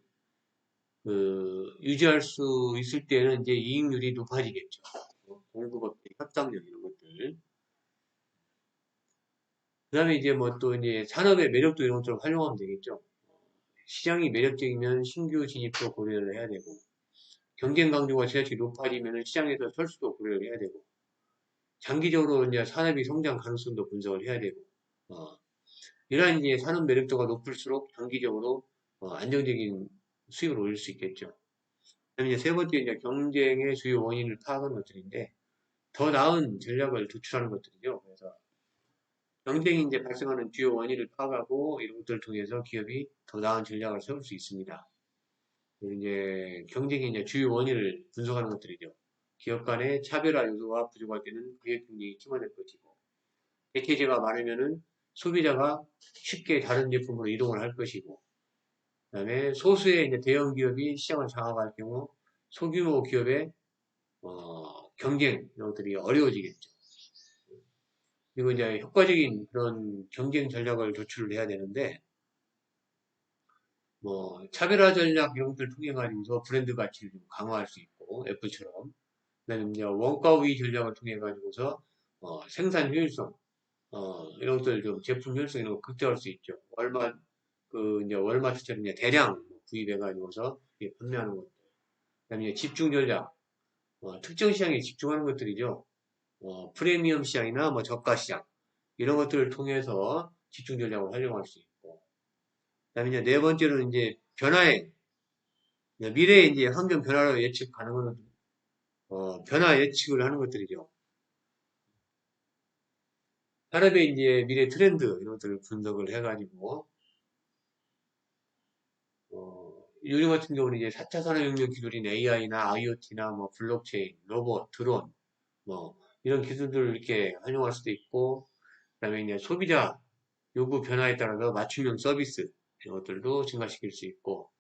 유지할 수 있을 때는 이제 이익률이 높아지겠죠. 공급업체 협상력 이런 것들. 그다음에 이제 뭐 또 이제 산업의 매력도 이런 것들을 활용하면 되겠죠. 시장이 매력적이면 신규 진입도 고려를 해야 되고 경쟁 강도가 지나치게 높아지면 시장에서 철수도 고려를 해야 되고 장기적으로 이제 산업이 성장 가능성도 분석을 해야 되고 어, 이러한 이제 산업 매력도가 높을수록 장기적으로 안정적인 수익을 올릴 수 있겠죠. 그다음에 이제 세 번째 이제 경쟁의 주요 원인을 파악하는 것들인데 더 나은 전략을 도출하는 것들이죠. 그래서 경쟁이 이제 발생하는 주요 원인을 파악하고 이런 것들을 통해서 기업이 더 나은 전략을 세울 수 있습니다. 그리고 이제 경쟁의 이제 주요 원인을 분석하는 것들이죠. 기업 간의 차별화 요소가 부족할 때는 가격 경쟁이 심화될 것이고 대체제가 많으면은 소비자가 쉽게 다른 제품으로 이동을 할 것이고 그다음에 소수의 이제 대형 기업이 시장을 장악할 경우 소규모 기업의 경쟁 이런 것들이 어려워지겠죠. 그리고 이제 효과적인 그런 경쟁 전략을 도출을 해야 되는데 뭐 차별화 전략 이런 것들을 통해 가지고서 브랜드 가치를 좀 강화할 수 있고 애플처럼 그다음에 이제 원가 우위 전략을 통해 가지고서 생산 효율성 이런 것들 좀 제품 효율성 이런 거 극대화할 수 있죠. 이제 월마트처럼 이제 대량 구입해 가지고서 판매하는 것들. 그다음에 이제 집중 전략 특정 시장에 집중하는 것들이죠. 프리미엄 시장이나 뭐 저가 시장 이런 것들을 통해서 집중 전략을 활용할 수 있고 그다음에 이제 네 번째로는 이제 미래의 이제 환경 변화를 예측 가능한 변화 예측을 하는 것들이죠. 산업의 이제 미래 트렌드 이런 것들을 분석을 해가지고 요즘 같은 경우는 이제 4차 산업혁명 기술인 AI나 IoT나 뭐 블록체인, 로봇, 드론, 뭐 이런 기술들을 이렇게 활용할 수도 있고, 그다음에 이제 소비자 요구 변화에 따라서 맞춤형 서비스 이런 것들도 증가시킬 수 있고,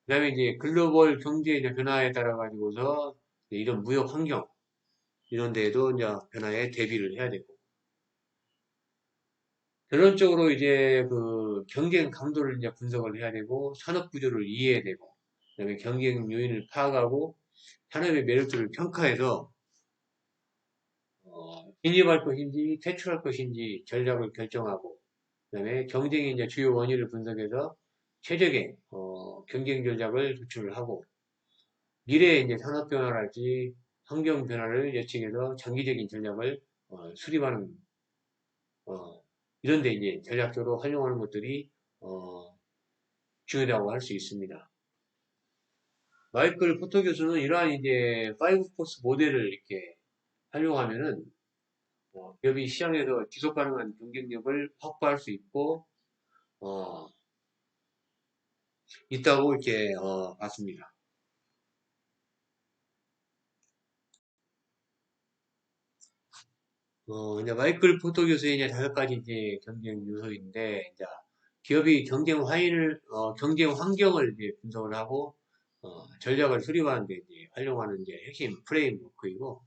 그다음에 이제 글로벌 경제 이제 변화에 따라 가지고서 이런 무역 환경 이런 데에도 이제 변화에 대비를 해야 되고, 결론적으로 이제 그 경쟁 강도를 이제 분석을 해야 되고, 산업 구조를 이해해야 되고, 그다음에 경쟁 요인을 파악하고, 산업의 매력들을 평가해서 진입할 것인지 퇴출할 것인지 전략을 결정하고, 그다음에 경쟁의 이제 주요 원인을 분석해서 최적의 경쟁 전략을 도출을 하고, 미래의 이제 산업 변화랄지 환경 변화를 예측해서 장기적인 전략을 수립하는 이런 데 이제 전략적으로 활용하는 것들이 중요하다고 할 수 있습니다. 마이클 포터 교수는 이러한 이제 5포스 모델을 이렇게 활용하면은 기업이 시장에서 지속 가능한 경쟁력을 확보할 수 있고 어, 있다고 이렇게 봤습니다. 이제 마이클 포터 교수의 이제 5가지 이제 경쟁 요소인데, 이제 기업이 경쟁 환경을 이제 분석을 하고, 전략을 수립하는 데 이제 활용하는 이제 핵심 프레임워크이고,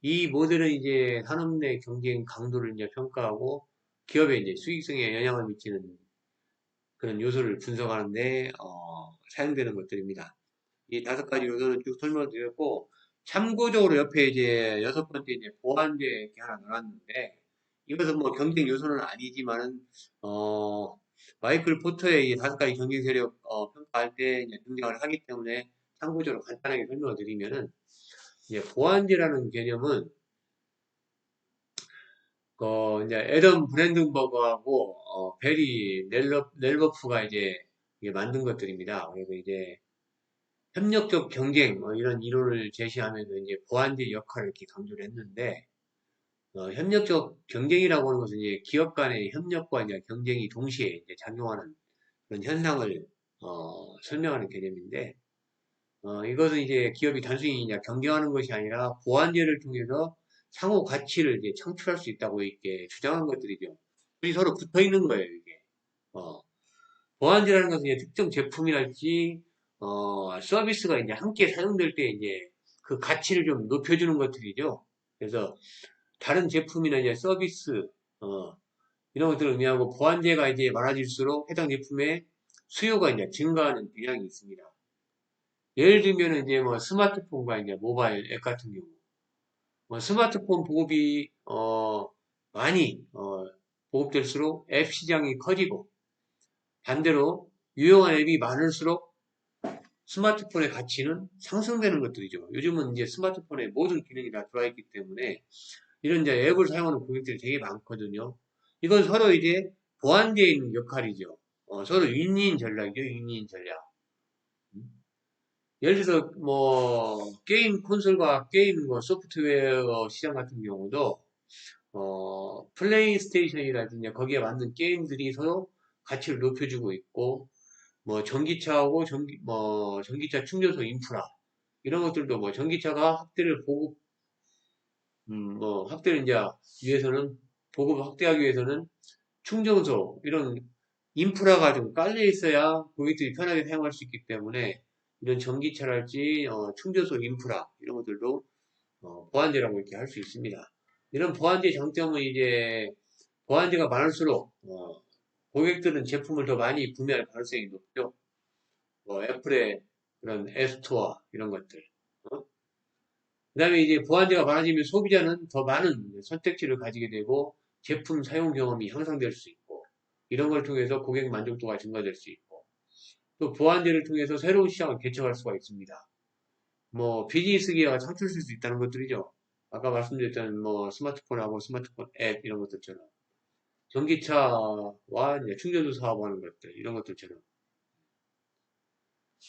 이 모델은 이제 산업 내 경쟁 강도를 이제 평가하고, 기업의 이제 수익성에 영향을 미치는 그런 요소를 분석하는데, 사용되는 것들입니다. 이 5가지 요소는 쭉 설명을 드렸고, 참고적으로 옆에 이제 6번째 이제 보완제 이렇게 하나 넣어놨는데, 이것은 뭐 경쟁 요소는 아니지만은, 마이클 포터의 이 5가지 경쟁 세력, 평가할 때 이제 등장을 하기 때문에 참고적으로 간단하게 설명을 드리면은, 이제 보완제라는 개념은, 이제 애덤 브랜든버그하고, 베리 넬버프가 이제 이게 만든 것들입니다. 그래서 이제 협력적 경쟁 이런 이론을 제시하면서 이제 보완제 역할을 이렇게 강조를 했는데 협력적 경쟁이라고 하는 것은 이제 기업 간의 협력과 이제 경쟁이 동시에 이제 작용하는 그런 현상을 설명하는 개념인데 이것은 이제 기업이 단순히 이제 경쟁하는 것이 아니라 보완제를 통해서 상호 가치를 이제 창출할 수 있다고 이렇게 주장한 것들이죠. 둘이 서로 붙어 있는 거예요, 이게. 어, 보완제라는 것은 이제 특정 제품이랄지 서비스가 이제 함께 사용될 때 이제 그 가치를 좀 높여주는 것들이죠. 그래서 다른 제품이나 이제 서비스 어, 이런 것들을 의미하고 보완제가 이제 많아질수록 해당 제품의 수요가 이제 증가하는 경향이 있습니다. 예를 들면 이제 뭐 스마트폰과 이제 모바일 앱 같은 경우, 스마트폰 보급이 많이 보급될수록 앱 시장이 커지고 반대로 유용한 앱이 많을수록 스마트폰의 가치는 상승되는 것들이죠. 요즘은 이제 스마트폰에 모든 기능이 다 들어와 있기 때문에 이런 이제 앱을 사용하는 고객들이 되게 많거든요. 이건 서로 이제 보완되어 있는 역할이죠. 서로 윈윈 전략이죠, 윈윈 전략. 예를 들어서 뭐 게임 콘솔과 게임 뭐 소프트웨어 시장 같은 경우도 플레이스테이션이라든지 거기에 맞는 게임들이 서로 가치를 높여주고 있고 뭐 전기차하고 전기차 충전소 인프라 이런 것들도 뭐 전기차가 확대를 이제 위해서는 보급 확대하기 위해서는 충전소 이런 인프라가 좀 깔려 있어야 고객들이 편하게 사용할 수 있기 때문에 이런 전기차랄지 충전소 인프라 이런 것들도 보안제라고 이렇게 할 수 있습니다. 이런 보안제 장점은 이제 보안제가 많을수록 고객들은 제품을 더 많이 구매할 가능성이 높죠. 애플의 그런 앱스토어 이런 것들. 그 다음에 이제 보안제가 많아지면 소비자는 더 많은 선택지를 가지게 되고 제품 사용 경험이 향상될 수 있고 이런 걸 통해서 고객 만족도가 증가될 수 있고 또 보안제를 통해서 새로운 시장을 개척할 수가 있습니다. 뭐 비즈니스 기회가 창출될 수 있다는 것들이죠. 아까 말씀드렸던 뭐 스마트폰하고 스마트폰 앱 이런 것들처럼 전기차와 이제 충전소 사업하는 것들 이런 것들처럼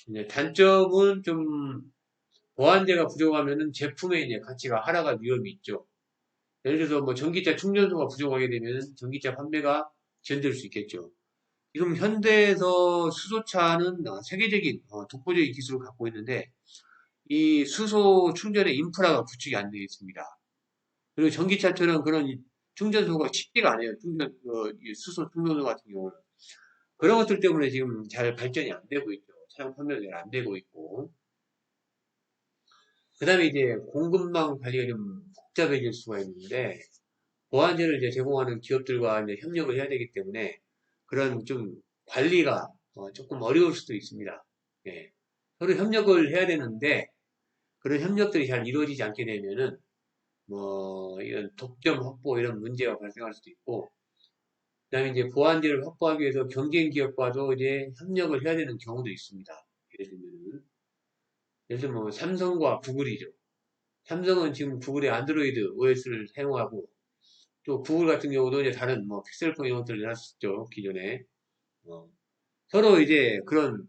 이제 단점은 좀 보안제가 부족하면은 제품의 이제 가치가 하락할 위험이 있죠. 예를 들어서 뭐 전기차 충전소가 부족하게 되면 전기차 판매가 지연될 수 있겠죠. 지금 현대에서 수소차는 세계적인 독보적인 기술을 갖고 있는데 이 수소 충전의 인프라가 구축이 안 되어 있습니다. 그리고 전기차처럼 그런 충전소가 쉽지가 않아요. 이 수소 충전소 같은 경우는. 그런 것들 때문에 지금 잘 발전이 안 되고 있죠. 차량 판매가 잘 안 되고 있고. 그 다음에 이제 공급망 관리가 좀 복잡해질 수가 있는데, 보안제를 이제 제공하는 기업들과 이제 협력을 해야 되기 때문에 그런 좀 관리가 조금 어려울 수도 있습니다. 예. 서로 협력을 해야 되는데, 그런 협력들이 잘 이루어지지 않게 되면은, 뭐, 이런 독점 확보 이런 문제가 발생할 수도 있고, 그 다음에 이제 보안제를 확보하기 위해서 경쟁 기업과도 이제 협력을 해야 되는 경우도 있습니다. 예를 들면 뭐 삼성과 구글이죠. 삼성은 지금 구글의 안드로이드 OS를 사용하고, 또 구글 같은 경우도 이제 다른 뭐 픽셀폰 이런 것들을 놨었죠. 기존에. 어, 서로 이제 그런,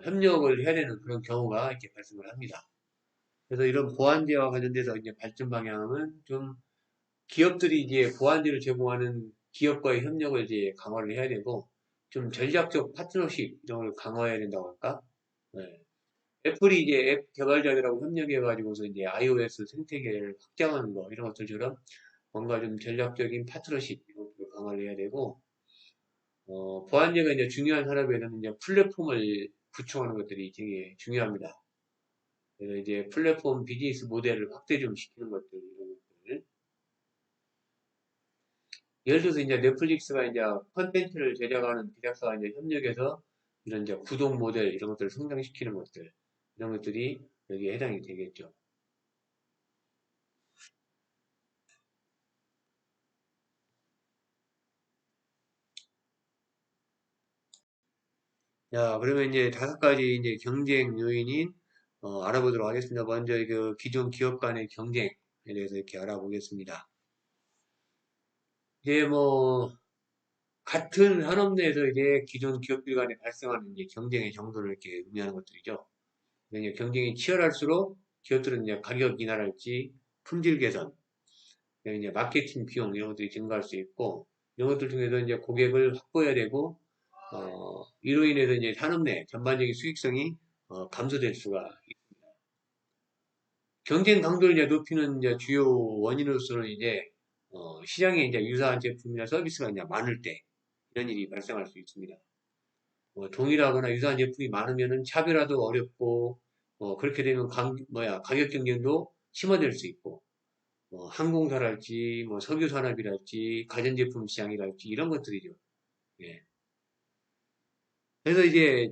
협력을 해야 되는 그런 경우가 이렇게 발생을 합니다. 그래서 이런 보안제와 관련돼서 이제 발전 방향은 좀 기업들이 이제 보안제를 제공하는 기업과의 협력을 이제 강화를 해야 되고, 좀 전략적 파트너십 이런 걸 강화해야 된다고 할까? 네. 애플이 이제 앱 개발자들하고 협력해가지고서 이제 iOS 생태계를 확장하는 거, 이런 것들처럼 뭔가 좀 전략적인 파트너십 이런 것들을 강화를 해야 되고, 보안제가 이제 중요한 산업에는 이제 플랫폼을 구축하는 것들이 되게 중요합니다. 그래서 이제 플랫폼 비즈니스 모델을 확대 좀 시키는 것들, 이런 것들. 예를 들어서 이제 넷플릭스가 이제 컨텐츠를 제작하는 제작사가 이제 협력해서 이런 이제 구독 모델 이런 것들을 성장시키는 것들, 이런 것들이 여기에 해당이 되겠죠. 자, 그러면 이제 다섯 가지 이제 경쟁 요인인 알아보도록 하겠습니다. 먼저 그 기존 기업 간의 경쟁에 대해서 이렇게 알아보겠습니다. 이제 뭐 같은 산업 내에서 이제 기존 기업들 간에 발생하는 이제 경쟁의 정도를 이렇게 의미하는 것들이죠. 이제 경쟁이 치열할수록 기업들은 이제 가격 인하랄지 품질 개선, 그다음에 이제 마케팅 비용 이런 것들이 증가할 수 있고 이런 것들 중에서 이제 고객을 확보해야 되고 이로 인해서 이제 산업 내 전반적인 수익성이 감소될 수가 경쟁 강도를 이제 높이는 이제 주요 원인으로서는 이제 시장에 이제 유사한 제품이나 서비스가 이제 많을 때 이런 일이 발생할 수 있습니다. 동일하거나 유사한 제품이 많으면은 차별화도 어렵고 그렇게 되면 가격 경쟁도 심화될 수 있고 항공사랄지 뭐 석유 산업이랄지 가전제품 시장이랄지 이런 것들이죠. 예. 그래서 이제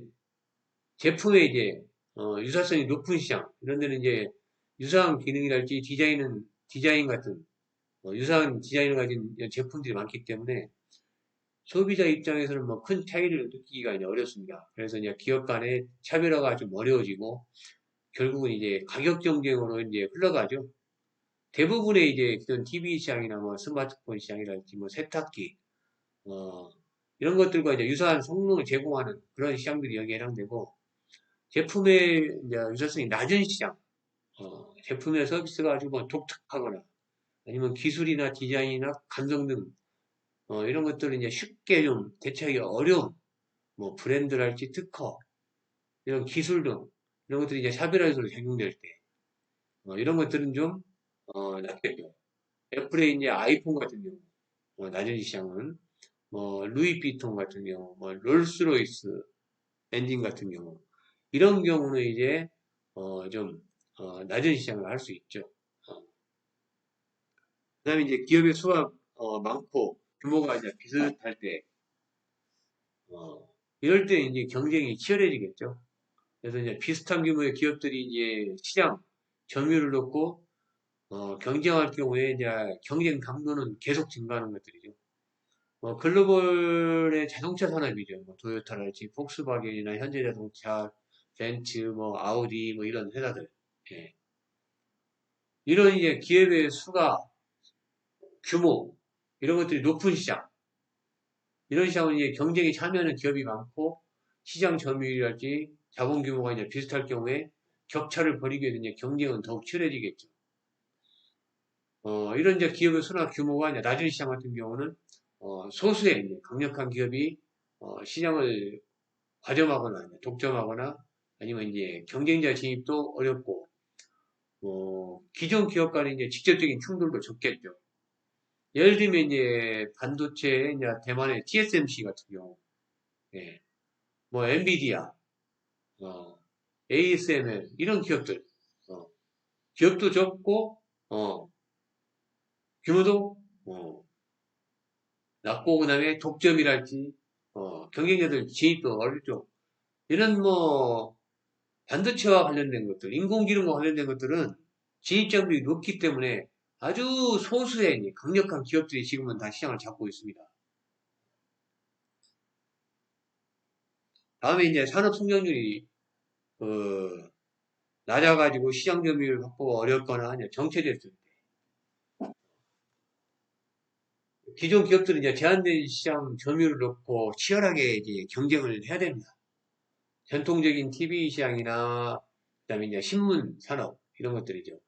제품의 이제 유사성이 높은 시장 이런 데는 이제 유사한 기능이랄지 디자인 같은 유사한 디자인을 가진 제품들이 많기 때문에 소비자 입장에서는 뭐 큰 차이를 느끼기가 이제 어렵습니다. 그래서 이제 기업 간의 차별화가 좀 어려워지고 결국은 이제 가격 경쟁으로 이제 흘러가죠. 대부분의 이제 그런 TV 시장이나 뭐 스마트폰 시장이랄지 뭐 세탁기 어, 이런 것들과 이제 유사한 성능을 제공하는 그런 시장들이 여기에 해당되고 제품의 이제 유사성이 낮은 시장, 제품의 서비스가 아주 뭐 독특하거나 아니면 기술이나 디자인이나 감성 등 이런 것들을 이제 쉽게 좀 대체하기 어려운 뭐 브랜드랄지 특허 이런 기술 등 이런 것들이 이제 차별화적으로 적용될 때 이런 것들은 좀 낮겠죠. 애플의 이제 아이폰 같은 경우 낮은 시장은 뭐 루이비통 같은 경우 뭐 롤스로이스 엔진 같은 경우 이런 경우는 이제 좀 낮은 시장을 할 수 있죠. 그다음에 이제 기업의 수가 많고 규모가 이제 비슷할 때 이럴 때 이제 경쟁이 치열해지겠죠. 그래서 이제 비슷한 규모의 기업들이 이제 시장 점유율을 놓고 경쟁할 경우에 이제 경쟁 강도는 계속 증가하는 것들이죠. 글로벌의 자동차 산업이죠. 뭐 토요타랄지 폭스바겐이나 현대자동차, 벤츠, 뭐 아우디 뭐 이런 회사들. 예. 이런 이제 기업의 수가 규모 이런 것들이 높은 시장. 이런 시장은 이제 경쟁에 참여하는 기업이 많고 시장 점유율이랄지 자본 규모가 이제 비슷할 경우에 격차를 벌이게 되면 경쟁은 더욱 치열해지겠죠. 이런 이제 기업의 수나 규모가 이제 낮은 시장 같은 경우는 소수의 이제 강력한 기업이 시장을 과점하거나 독점하거나 아니면 이제 경쟁자 진입도 어렵고 기존 기업과는 이제 직접적인 충돌도 적겠죠. 예를 들면 이제 반도체 이제 대만의 TSMC 같은 경우, 예, 뭐 엔비디아, 어, ASML 이런 기업들, 어, 기업도 적고 규모도 낮고 그다음에 독점이랄지 경쟁자들 진입도 어렵죠. 이런 뭐 반도체와 관련된 것들, 인공지능과 관련된 것들은 진입장벽이 높기 때문에 아주 소수의 강력한 기업들이 지금은 다 시장을 잡고 있습니다. 다음에 이제 산업 성장률이 낮아가지고 시장 점유율 확보가 어렵거나 정체됐을 때 기존 기업들은 이제 제한된 시장 점유율을 놓고 치열하게 이제 경쟁을 해야 됩니다. 전통적인 TV 시장이나 그다음에 이제 신문 산업 이런 것들이죠.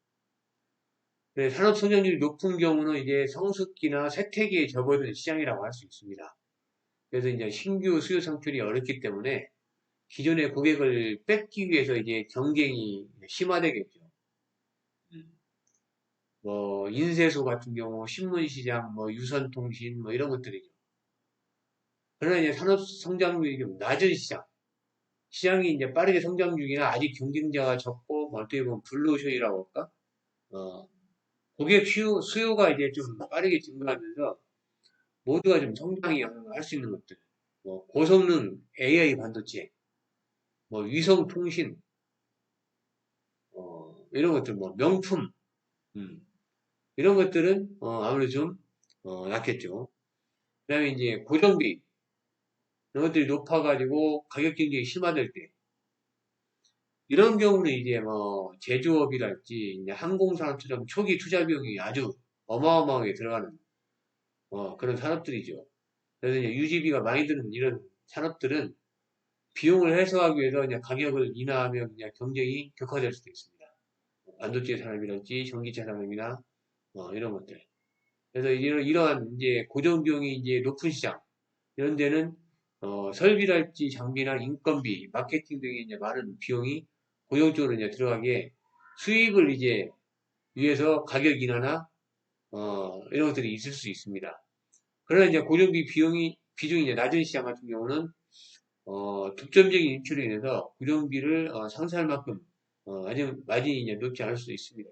네, 산업 성장률이 높은 경우는 이제 성숙기나 쇠퇴기에 접어든 시장이라고 할 수 있습니다. 그래서 이제 신규 수요 창출이 어렵기 때문에 기존의 고객을 뺏기 위해서 이제 경쟁이 심화되겠죠. 뭐 인쇄소 같은 경우, 신문시장, 뭐 유선통신, 뭐 이런 것들이죠. 그러나 이제 산업 성장률이 좀 낮은 시장, 시장이 이제 빠르게 성장 중이나 아직 경쟁자가 적고, 뭐 어떻게 보면 블루오션이라고 할까? 어, 고객 수요가 이제 좀 빠르게 증가하면서 모두가 좀 성장이 할 수 있는 것들. 뭐 고성능 AI 반도체, 뭐 위성 통신, 이런 것들, 뭐 명품, 음, 이런 것들은 아무래도 좀 낫겠죠. 그다음에 이제 고정비 이런 것들이 높아가지고 가격 경쟁이 심화될 때 이런 경우는 이제 뭐 제조업이랄지 이제 항공산업처럼 초기 투자 비용이 아주 어마어마하게 들어가는 그런 산업들이죠. 그래서 이제 유지비가 많이 드는 이런 산업들은 비용을 해소하기 위해서 그냥 가격을 인하하면 그냥 경쟁이 격화될 수도 있습니다. 반도체 산업이랄지 전기차 산업이나 이런 것들. 그래서 이러한 이제 고정 비용이 이제 높은 시장 이런 데는 설비랄지 장비나 인건비, 마케팅 등의 이제 많은 비용이 고정적으로 이제 들어가기에 수익을 이제 위해서 가격 인하나 이런 것들이 있을 수 있습니다. 그러나 이제 고정비 비중이 이제 낮은 시장 같은 경우는 독점적인 인출로 인해서 고정비를 상쇄할 만큼 아직 마진이 이제 높지 않을 수도 있습니다.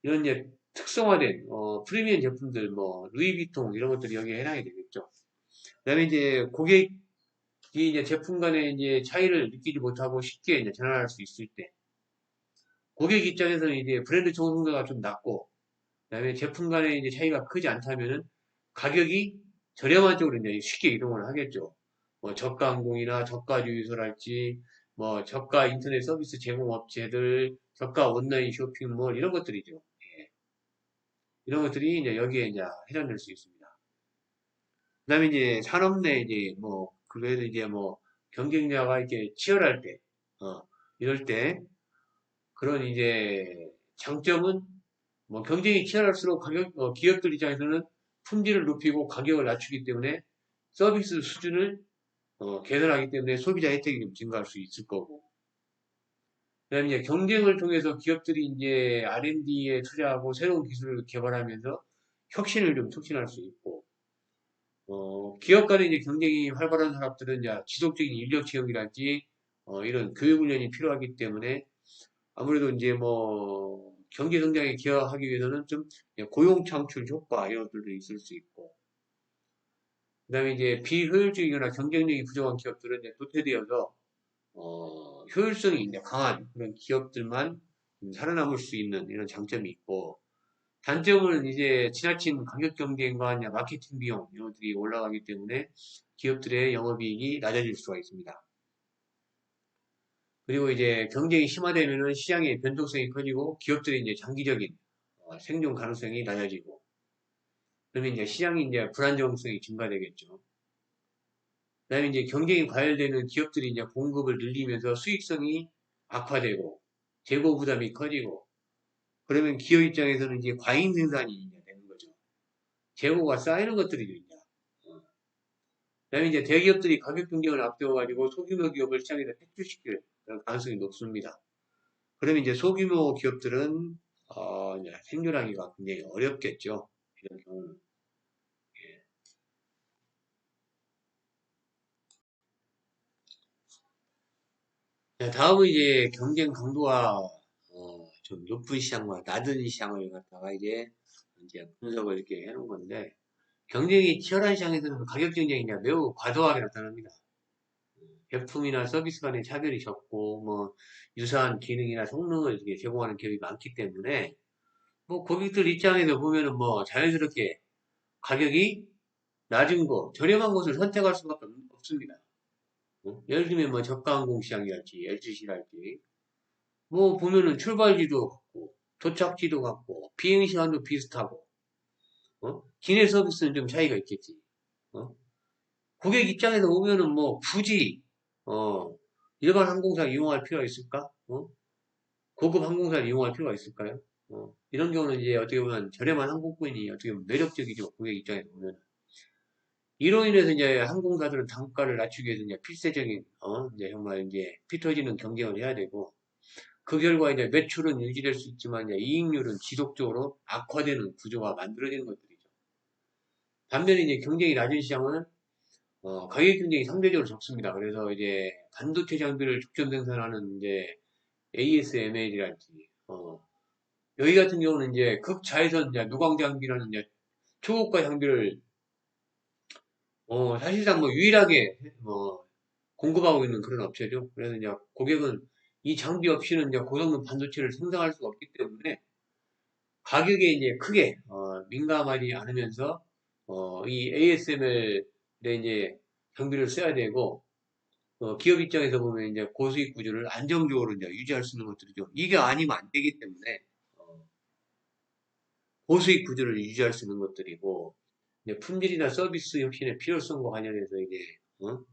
이런 이제 특성화된 프리미엄 제품들 뭐 루이비통 이런 것들이 여기에 해당이 되겠죠. 그다음에 이제 고객이 이제 제품 간의 이제 차이를 느끼지 못하고 쉽게 이제 전환할 수 있을 때 고객 입장에서는 이제 브랜드 정성도가 좀 낮고 그다음에 제품 간의 이제 차이가 크지 않다면은 가격이 저렴한 쪽으로 이제 쉽게 이동을 하겠죠. 뭐 저가 항공이나 저가 주유소랄지 뭐 저가 인터넷 서비스 제공 업체들, 저가 온라인 쇼핑몰 이런 것들이죠. 예. 이런 것들이 이제 여기에 이제 해당될 수 있습니다. 그다음에 이제 산업 내 이제 뭐 그래도 이제 뭐 경쟁자가 이렇게 치열할 때, 이럴 때 그런 이제 장점은 뭐 경쟁이 치열할수록 기업들 입장에서는 품질을 높이고 가격을 낮추기 때문에 서비스 수준을 개선하기 때문에 소비자 혜택이 좀 증가할 수 있을 거고. 그다음에 이제 경쟁을 통해서 기업들이 이제 R&D에 투자하고 새로운 기술을 개발하면서 혁신을 좀 촉진할 수 있고, 기업 간의 이제 경쟁이 활발한 산업들은 이제 지속적인 인력 채용이랄지, 이런 교육 훈련이 필요하기 때문에 아무래도 이제 뭐 경제 성장에 기여하기 위해서는 좀 고용 창출 효과 이런 것들도 있을 수 있고, 그다음에 이제 비효율적이거나 경쟁력이 부족한 기업들은 이제 도태되어서 효율성이 이제 강한 그런 기업들만 살아남을 수 있는 이런 장점이 있고, 단점은 이제 지나친 가격 경쟁과 이제 마케팅 비용 이런 것들이 올라가기 때문에 기업들의 영업이익이 낮아질 수가 있습니다. 그리고 이제 경쟁이 심화되면은 시장의 변동성이 커지고 기업들의 이제 장기적인 생존 가능성이 낮아지고 그러면 이제 시장이 이제 불안정성이 증가되겠죠. 그다음에 이제 경쟁이 과열되는 기업들이 이제 공급을 늘리면서 수익성이 악화되고 재고 부담이 커지고 그러면 기업 입장에서는 이제 과잉 생산이 이제 되는 거죠. 재고가 쌓이는 것들이죠. 이제. 그다음에 이제 대기업들이 가격 경쟁을 앞세워가지고 소규모 기업을 시장에서 퇴출시킬 그런 가능성이 높습니다. 그러면 이제 소규모 기업들은 이제 생존하기가 굉장히 어렵겠죠. 이런 경우는. 자, 다음은 이제 경쟁 강도가 좀 높은 시장과 낮은 시장을 갖다가 이제 분석을 이렇게 해놓은 건데 경쟁이 치열한 시장에서는 가격 경쟁이 이제 매우 과도하게 나타납니다. 제품이나 서비스 간의 차별이 적고 뭐 유사한 기능이나 성능을 이렇게 제공하는 기업이 많기 때문에 뭐 고객들 입장에서 보면은 뭐 자연스럽게 가격이 낮은 거, 저렴한 것을 선택할 수밖에 없습니다. 예를 들면 뭐 저가항공시장이랄지 LCC랄지 뭐 보면은 출발지도 같고 도착지도 같고 비행시간도 비슷하고 기내 서비스는 좀 차이가 있겠지. 어? 고객 입장에서 보면은 뭐 굳이 어, 일반 항공사 이용할 필요가 있을까? 고급 항공사를 이용할 필요가 있을까요? 이런 경우는 이제 어떻게 보면 저렴한 항공권이 어떻게 보면 매력적이죠. 고객 입장에서 보면. 이로 인해서 이제 항공사들은 단가를 낮추기 위해서 이제 필수적인, 이제 정말 이제 피 터지는 경쟁을 해야 되고, 그 결과 이제 매출은 유지될 수 있지만 이제 이익률은 지속적으로 악화되는 구조가 만들어지는 것들이죠. 반면에 이제 경쟁이 낮은 시장은 가격 경쟁이 상대적으로 적습니다. 그래서 이제 반도체 장비를 직접 생산하는 이제 ASML이랄지, 여기 같은 경우는 이제 극자외선 이제 노광 장비라는 이제 초고가 장비를 사실상 뭐 유일하게 공급하고 있는 그런 업체죠. 그래서 이제 고객은 이 장비 없이는 이제 고성능 반도체를 생산할 수가 없기 때문에 가격에 이제 크게 민감하지 않으면서 이 ASML에 이제 장비를 써야 되고 기업 입장에서 보면 이제 고수익 구조를 안정적으로 이제 유지할 수 있는 것들이죠. 이게 아니면 안 되기 때문에 고수익 구조를 유지할 수 있는 것들이고 이제 품질이나 서비스 혁신의 필요성과 관련해서 이제 어?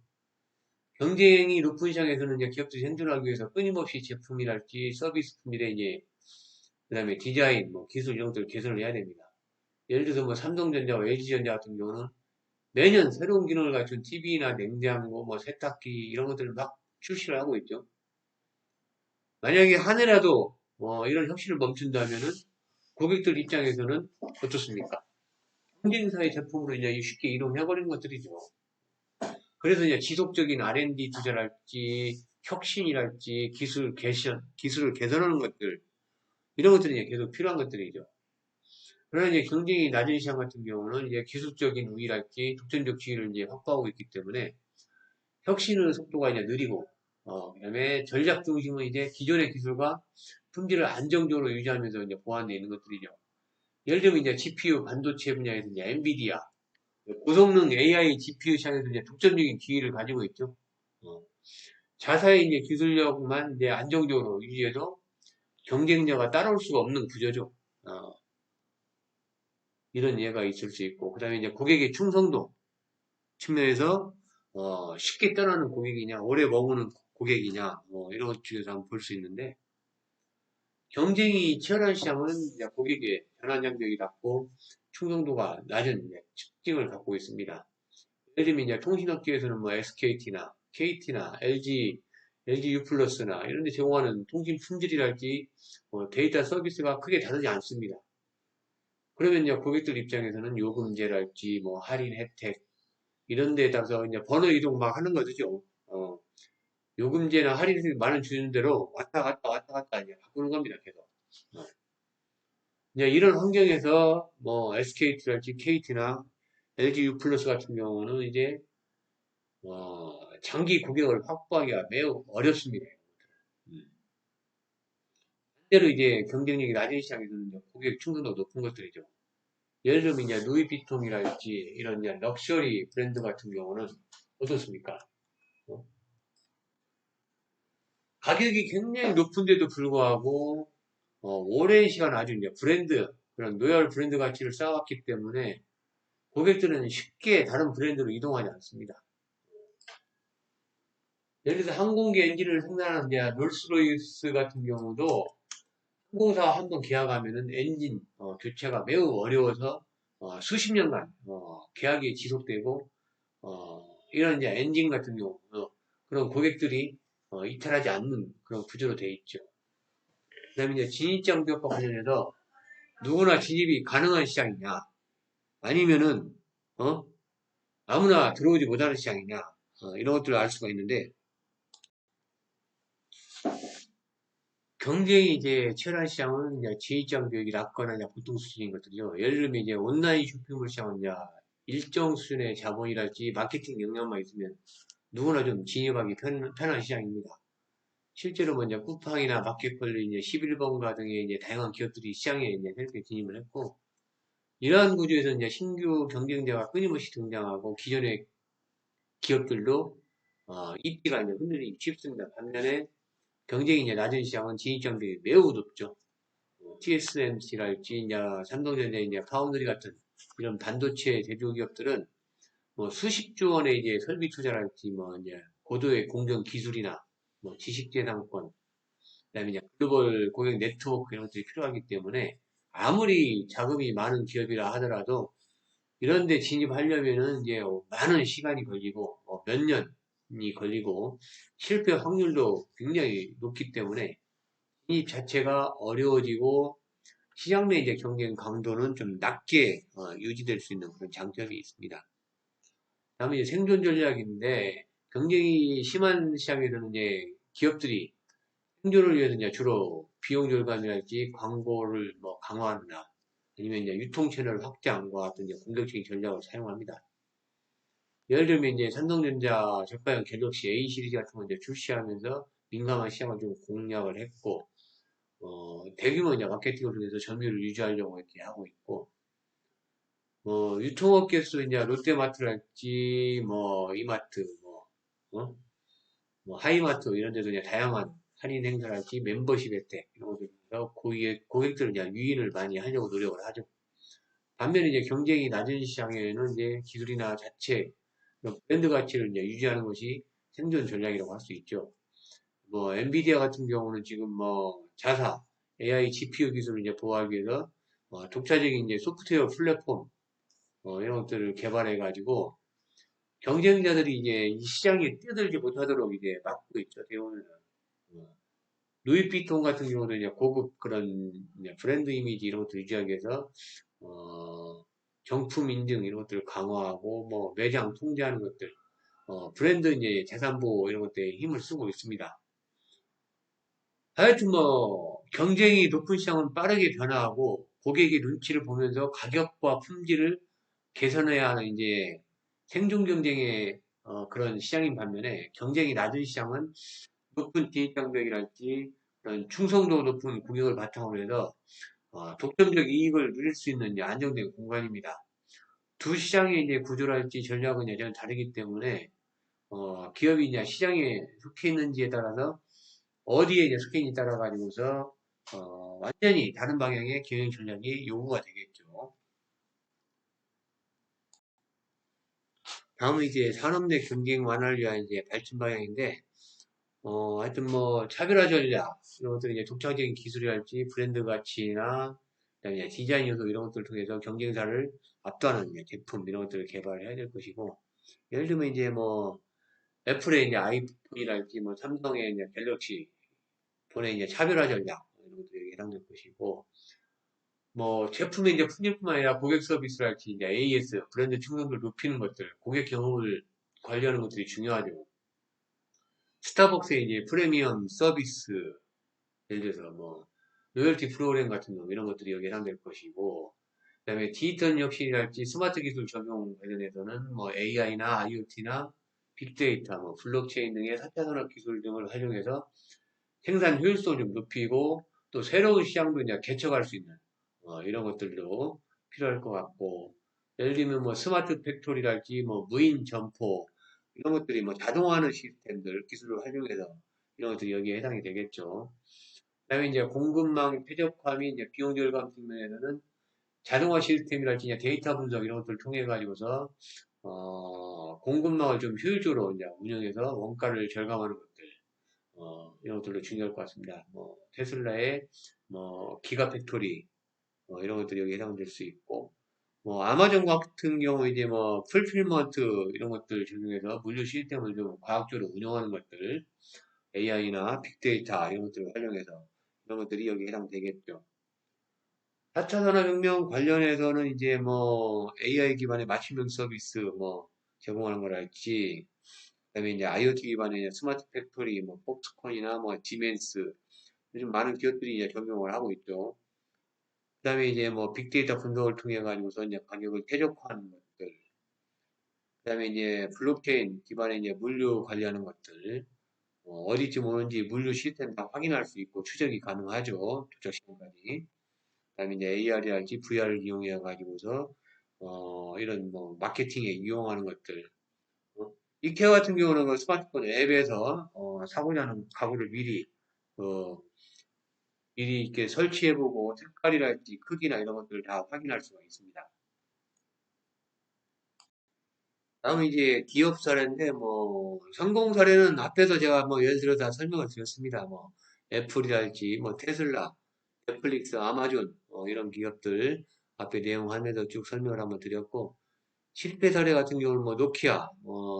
경쟁이 높은 시장에서는 이제 기업들이 생존하기 위해서 끊임없이 제품이랄지 서비스 품질에 이제 그다음에 디자인, 뭐 기술 이런 것들을 개선을 해야 됩니다. 예를 들어서 뭐 삼성전자와 LG전자 같은 경우는 매년 새로운 기능을 갖춘 TV나 냉장고, 뭐 세탁기 이런 것들을 막 출시를 하고 있죠. 만약에 한 해라도 이런 혁신을 멈춘다면은 고객들 입장에서는 어떻습니까? 경쟁사의 제품으로 이제 쉽게 이동해버리는 것들이죠. 그래서 이제 지속적인 R&D 투자랄지 혁신이랄지 기술을 개선하는 것들 이런 것들이 이제 계속 필요한 것들이죠. 그러나 이제 경쟁이 낮은 시장 같은 경우는 이제 기술적인 우위랄지 독점적 지위를 이제 확보하고 있기 때문에 혁신의 속도가 이제 느리고 그다음에 전략 중심은 이제 기존의 기술과 품질을 안정적으로 유지하면서 이제 보완되어 있는 것들이죠. 예를 들면 이제 GPU 반도체 분야에서 이제 엔비디아 고성능 AI GPU 시장에서 이제 독점적인 기회를 가지고 있죠. 어, 자사의 이제 기술력만 이제 안정적으로 유지해도 경쟁자가 따라올 수가 없는 구조죠. 이런 예가 있을 수 있고, 그 다음에 이제 고객의 충성도 측면에서 쉽게 떠나는 고객이냐, 오래 머무는 고객이냐, 이런 것 중에서 한번 볼 수 있는데, 경쟁이 치열한 시장은 이제 고객의 전환 장벽이 낮고 충성도가 낮은 이제 특징을 갖고 있습니다. 예를 들면 이제 통신업계에서는 뭐 SKT나 KT나 LG U+나 이런 데 제공하는 통신 품질이랄지 데이터 서비스가 크게 다르지 않습니다. 그러면 이제 고객들 입장에서는 요금제랄지 뭐 할인 혜택 이런 데에 따라서 이제 번호 이동 막 하는 거죠. 요금제나 할인 혜택 많은 주는 대로 왔다 갔다 이제 바꾸는 겁니다. 계속. 어. 이제 이런 환경에서 뭐 SKT랄지 KT나 LG U+ 같은 경우는 이제 장기 고객을 확보하기가 매우 어렵습니다. 음. 반대로 이제 경쟁력이 낮은 시장에서는 이제 고객 충성도가 높은 것들이죠. 예를 들면 이제 루이비통이랄지 이런 이제 럭셔리 브랜드 같은 경우는 어떻습니까? 어? 가격이 굉장히 높은데도 불구하고 오랜 시간 아주 이제 그런 로열 브랜드 가치를 쌓아왔기 때문에 고객들은 쉽게 다른 브랜드로 이동하지 않습니다. 예를 들어서 항공기 엔진을 생산하는 이제 롤스로이스 같은 경우도 항공사와 한번 계약하면은 엔진 교체가 매우 어려워서 수십 년간 계약이 지속되고 이런 이제 엔진 같은 경우 그런 고객들이 이탈하지 않는 그런 구조로 되어 있죠. 그다음에 이제 진입장벽과 관련해서 누구나 진입이 가능한 시장이냐, 아니면은 어? 아무나 들어오지 못하는 시장이냐, 이런 것들을 알 수가 있는데, 경쟁이 이제 치열한 시장은 이제 진입장벽이 낮거나 이제 보통 수준인 것들이요. 예를 들면 이제 온라인 쇼핑몰 시장은 이제 일정 수준의 자본이랄지 마케팅 역량만 있으면 누구나 좀 진입하기 편한 시장입니다. 실제로 먼저 쿠팡이나 마켓컬리 이제 11번가 등의 이제 다양한 기업들이 시장에 이제 새롭게 진입을 했고, 이러한 구조에서 이제 신규 경쟁자가 끊임없이 등장하고 기존의 기업들도 입지가 이제 흔들리기 쉽습니다. 반면에 경쟁이 이제 낮은 시장은 진입장벽이 매우 높죠. TSMC랄지 이제 삼성전자 이제 파운드리 같은 이런 반도체 제조기업들은 뭐 수십조 원의 이제 설비 투자랄지 뭐 이제 고도의 공정 기술이나 뭐 지식재산권, 그다음에 이제 글로벌 고객 네트워크 이런 것들이 필요하기 때문에 아무리 자금이 많은 기업이라 하더라도 이런 데 진입하려면은 이제 많은 시간이 걸리고 몇 년이 걸리고 실패 확률도 굉장히 높기 때문에 진입 자체가 어려워지고 시장 내 이제 경쟁 강도는 좀 낮게 유지될 수 있는 그런 장점이 있습니다. 다음에 이제 생존 전략인데 경쟁이 심한 시장에서는 이제 기업들이 생존을 위해서 이제 주로 비용 절감이랄지 광고를 뭐 강화한다. 아니면 이제 유통 채널 확장과 같은 이제 공격적인 전략을 사용합니다. 예를 들면 이제 삼성전자 저가형 갤럭시 A 시리즈 같은 거 이제 출시하면서 민감한 시장을 좀 공략을 했고, 대규모 이제 마케팅을 통해서 점유율을 유지하려고 이렇게 하고 있고, 유통업계에서 이제 롯데마트랄지, 뭐, 이마트, 어? 뭐 하이마트 이런 데도 이제 다양한 할인 행사랄지 멤버십 혜택 이런 것들에서 고객들을 이제 유인을 많이 하려고 노력을 하죠. 반면에 이제 경쟁이 낮은 시장에는 이제 기술이나 자체 브랜드 가치를 이제 유지하는 것이 생존 전략이라고 할 수 있죠. 뭐 엔비디아 같은 경우는 지금 뭐 자사 AI GPU 기술을 이제 보호하기 위해서 독자적인 이제 소프트웨어 플랫폼 이런 것들을 개발해 가지고 경쟁자들이 이제 이 시장에 뛰어들지 못하도록 이제 막고 있죠. 대우는. 어, 루이비통 같은 경우도 이제 고급 그런 이제 브랜드 이미지 이런 것들 유지하기 위해서 정품 인증 이런 것들을 강화하고 뭐 매장 통제하는 것들, 브랜드 이제 재산보호 이런 것들에 힘을 쓰고 있습니다. 하여튼 뭐 경쟁이 높은 시장은 빠르게 변화하고 고객의 눈치를 보면서 가격과 품질을 개선해야 하는 이제 생존 경쟁의 그런 시장인 반면에 경쟁이 낮은 시장은 높은 진입장벽이랄지 그런 충성도 높은 고객을 바탕으로 해서 독점적 이익을 누릴 수 있는 이제 안정된 공간입니다. 두 시장의 이제 구조랄지 전략은 여전히 다르기 때문에 기업이 이제 시장에 속해 있는지에 따라서 어디에 이제 속해 있는지 따라 가지고서 완전히 다른 방향의 경영 전략이 요구가 되겠죠. 다음은 이제 산업 내 경쟁 완화를 위한 이제 발전 방향인데 하여튼 뭐 차별화 전략 이런 것들 이제 독창적인 기술이랄지 브랜드 가치나 그다음에 이제 디자인 요소 이런 것들을 통해서 경쟁사를 압도하는 이제 제품 이런 것들을 개발해야 될 것이고 예를 들면 이제 뭐 애플의 이제 아이폰이랄지 뭐 삼성의 이제 갤럭시 폰의 이제 차별화 전략 이런 것들이 해당될 것이고 뭐 제품의 이제 품질뿐만 아니라 고객 서비스랄지 이제 AS 브랜드 충성도를 높이는 것들 고객 경험을 관리하는 것들이 중요하죠. 스타벅스의 이제 프리미엄 서비스 예를 들어서 뭐 로열티 프로그램 같은 거 이런 것들이 여기 해당될 것이고 그다음에 디지털 혁신이랄지 스마트 기술 적용 관련해서는 뭐 AI나 IoT나 빅데이터, 뭐 블록체인 등의 4차 산업 기술 등을 활용해서 생산 효율성을 좀 높이고 또 새로운 시장도 이제 개척할 수 있는 이런 것들도 필요할 것 같고 예를 들면 뭐 스마트 팩토리랄지 뭐 무인 점포 이런 것들이 뭐 자동화하는 시스템들 기술을 활용해서 이런 것들이 여기에 해당이 되겠죠. 그다음에 이제 공급망 쾌적함이 이제 비용 절감 측면에서는 자동화 시스템이랄지 이제 데이터 분석 이런 것들을 통해 가지고서 공급망을 좀 효율적으로 이제 운영해서 원가를 절감하는 것들 이런 것들도 중요할 것 같습니다. 뭐 테슬라의 뭐 기가 팩토리 이런 것들이 여기 해당될 수 있고 뭐 아마존 같은 경우 이제 뭐 풀필먼트 이런 것들 적용해서 물류 시스템을 좀 과학적으로 운영하는 것들, AI나 빅데이터 이런 것들을 활용해서 이런 것들이 여기 해당되겠죠. 4차 산업혁명 관련해서는 이제 뭐 AI 기반의 맞춤형 서비스 뭐 제공하는 거랄지, 그다음에 이제 IoT 기반의 스마트 팩토리, 뭐 폭스콘이나 뭐 지멘스, 요즘 많은 기업들이 이제 적용을 하고 있죠. 그다음에 이제 뭐 빅데이터 분석을 통해 가지고서 이제 가격을 최적화하는 것들, 그다음에 이제 블록체인 기반의 이제 물류 관리하는 것들, 어디쯤 오는지 물류 시스템 다 확인할 수 있고 추적이 가능하죠. 도착 시간까지. 그다음에 이제 AR이랄지 VR을 이용해 가지고서 이런 뭐 마케팅에 이용하는 것들. 어, 이케아 같은 경우는 그 스마트폰 앱에서 사고자 하는 가구를 미리 이렇게 설치해보고 색깔이랄지 크기나 이런 것들을 다 확인할 수가 있습니다. 다음은 이제 기업 사례인데 뭐 성공 사례는 앞에서 제가 뭐 예를 들어 다 설명을 드렸습니다. 뭐 애플이랄지 뭐 테슬라, 넷플릭스, 아마존 이런 기업들 앞에 내용 하면서 쭉 설명을 한번 드렸고, 실패 사례 같은 경우는 뭐 노키아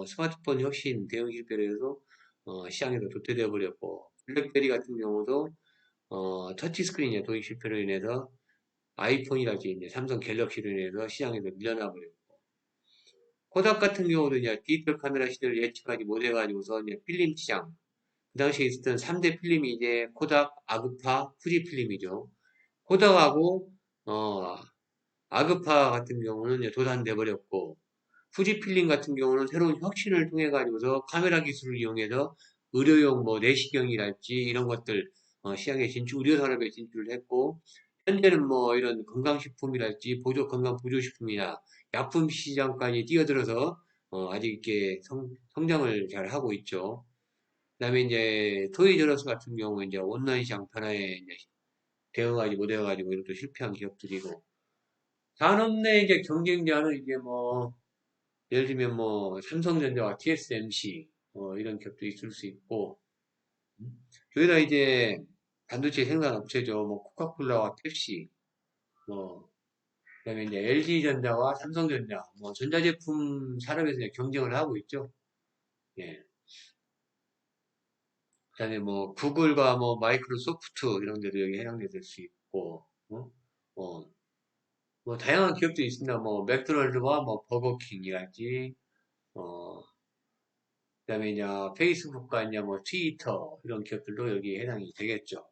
스마트폰 혁신 대응 실패로 해서 시장에서 도태되어 버렸고, 블랙베리 같은 경우도 터치스크린의 도입 실패로 인해서 아이폰이랄지 이제 삼성 갤럭시로 인해서 시장에서 밀려나 버렸고, 코닥 같은 경우도 이제 디지털 카메라 시대를 예측하지 못해가지고서 이제 필름 시장, 그 당시에 있었던 3대 필름이 이제 코닥, 아그파, 후지 필름이죠. 코닥하고 어, 아그파 같은 경우는 이제 도산돼 버렸고, 후지 필름 같은 경우는 새로운 혁신을 통해 가지고서 카메라 기술을 이용해서 의료용 뭐 내시경이랄지 이런 것들 시장에 의료 산업에 진출을 했고, 현재는 뭐 이런 건강식품이랄지 건강 보조식품이나 약품 시장까지 뛰어들어서 아직 이렇게 성장을 잘 하고 있죠. 그다음에 이제 토이저러스 같은 경우 이제 온라인 시장 변화에 이제 대응하지 못해가지고 이것도 실패한 기업들이고, 산업 내 이제 경쟁자는 이제 뭐 예를 들면 뭐 삼성전자와 TSMC 이런 기업도 있을 수 있고, 여기다 이제 반도체 생산 업체죠. 뭐 코카콜라와 펩시, 뭐 그다음에 이제 LG전자와 삼성전자, 뭐 전자제품 산업에서 이제 경쟁을 하고 있죠. 예. 그다음에 뭐 구글과 뭐 마이크로소프트 이런 데도 여기 해당될 수 있고, 어, 뭐 다양한 기업들이 있습니다. 뭐 맥도날드와 뭐 버거킹이랄지, 어, 그다음에 이제 페이스북과 이제 뭐 트위터 이런 기업들도 여기에 해당이 되겠죠.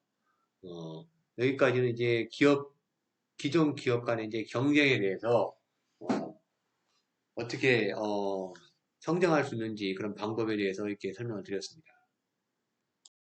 어, 여기까지는 이제 기존 기업 간의 이제 경쟁에 대해서 어떻게 성장할 수 있는지 그런 방법에 대해서 이렇게 설명을 드렸습니다.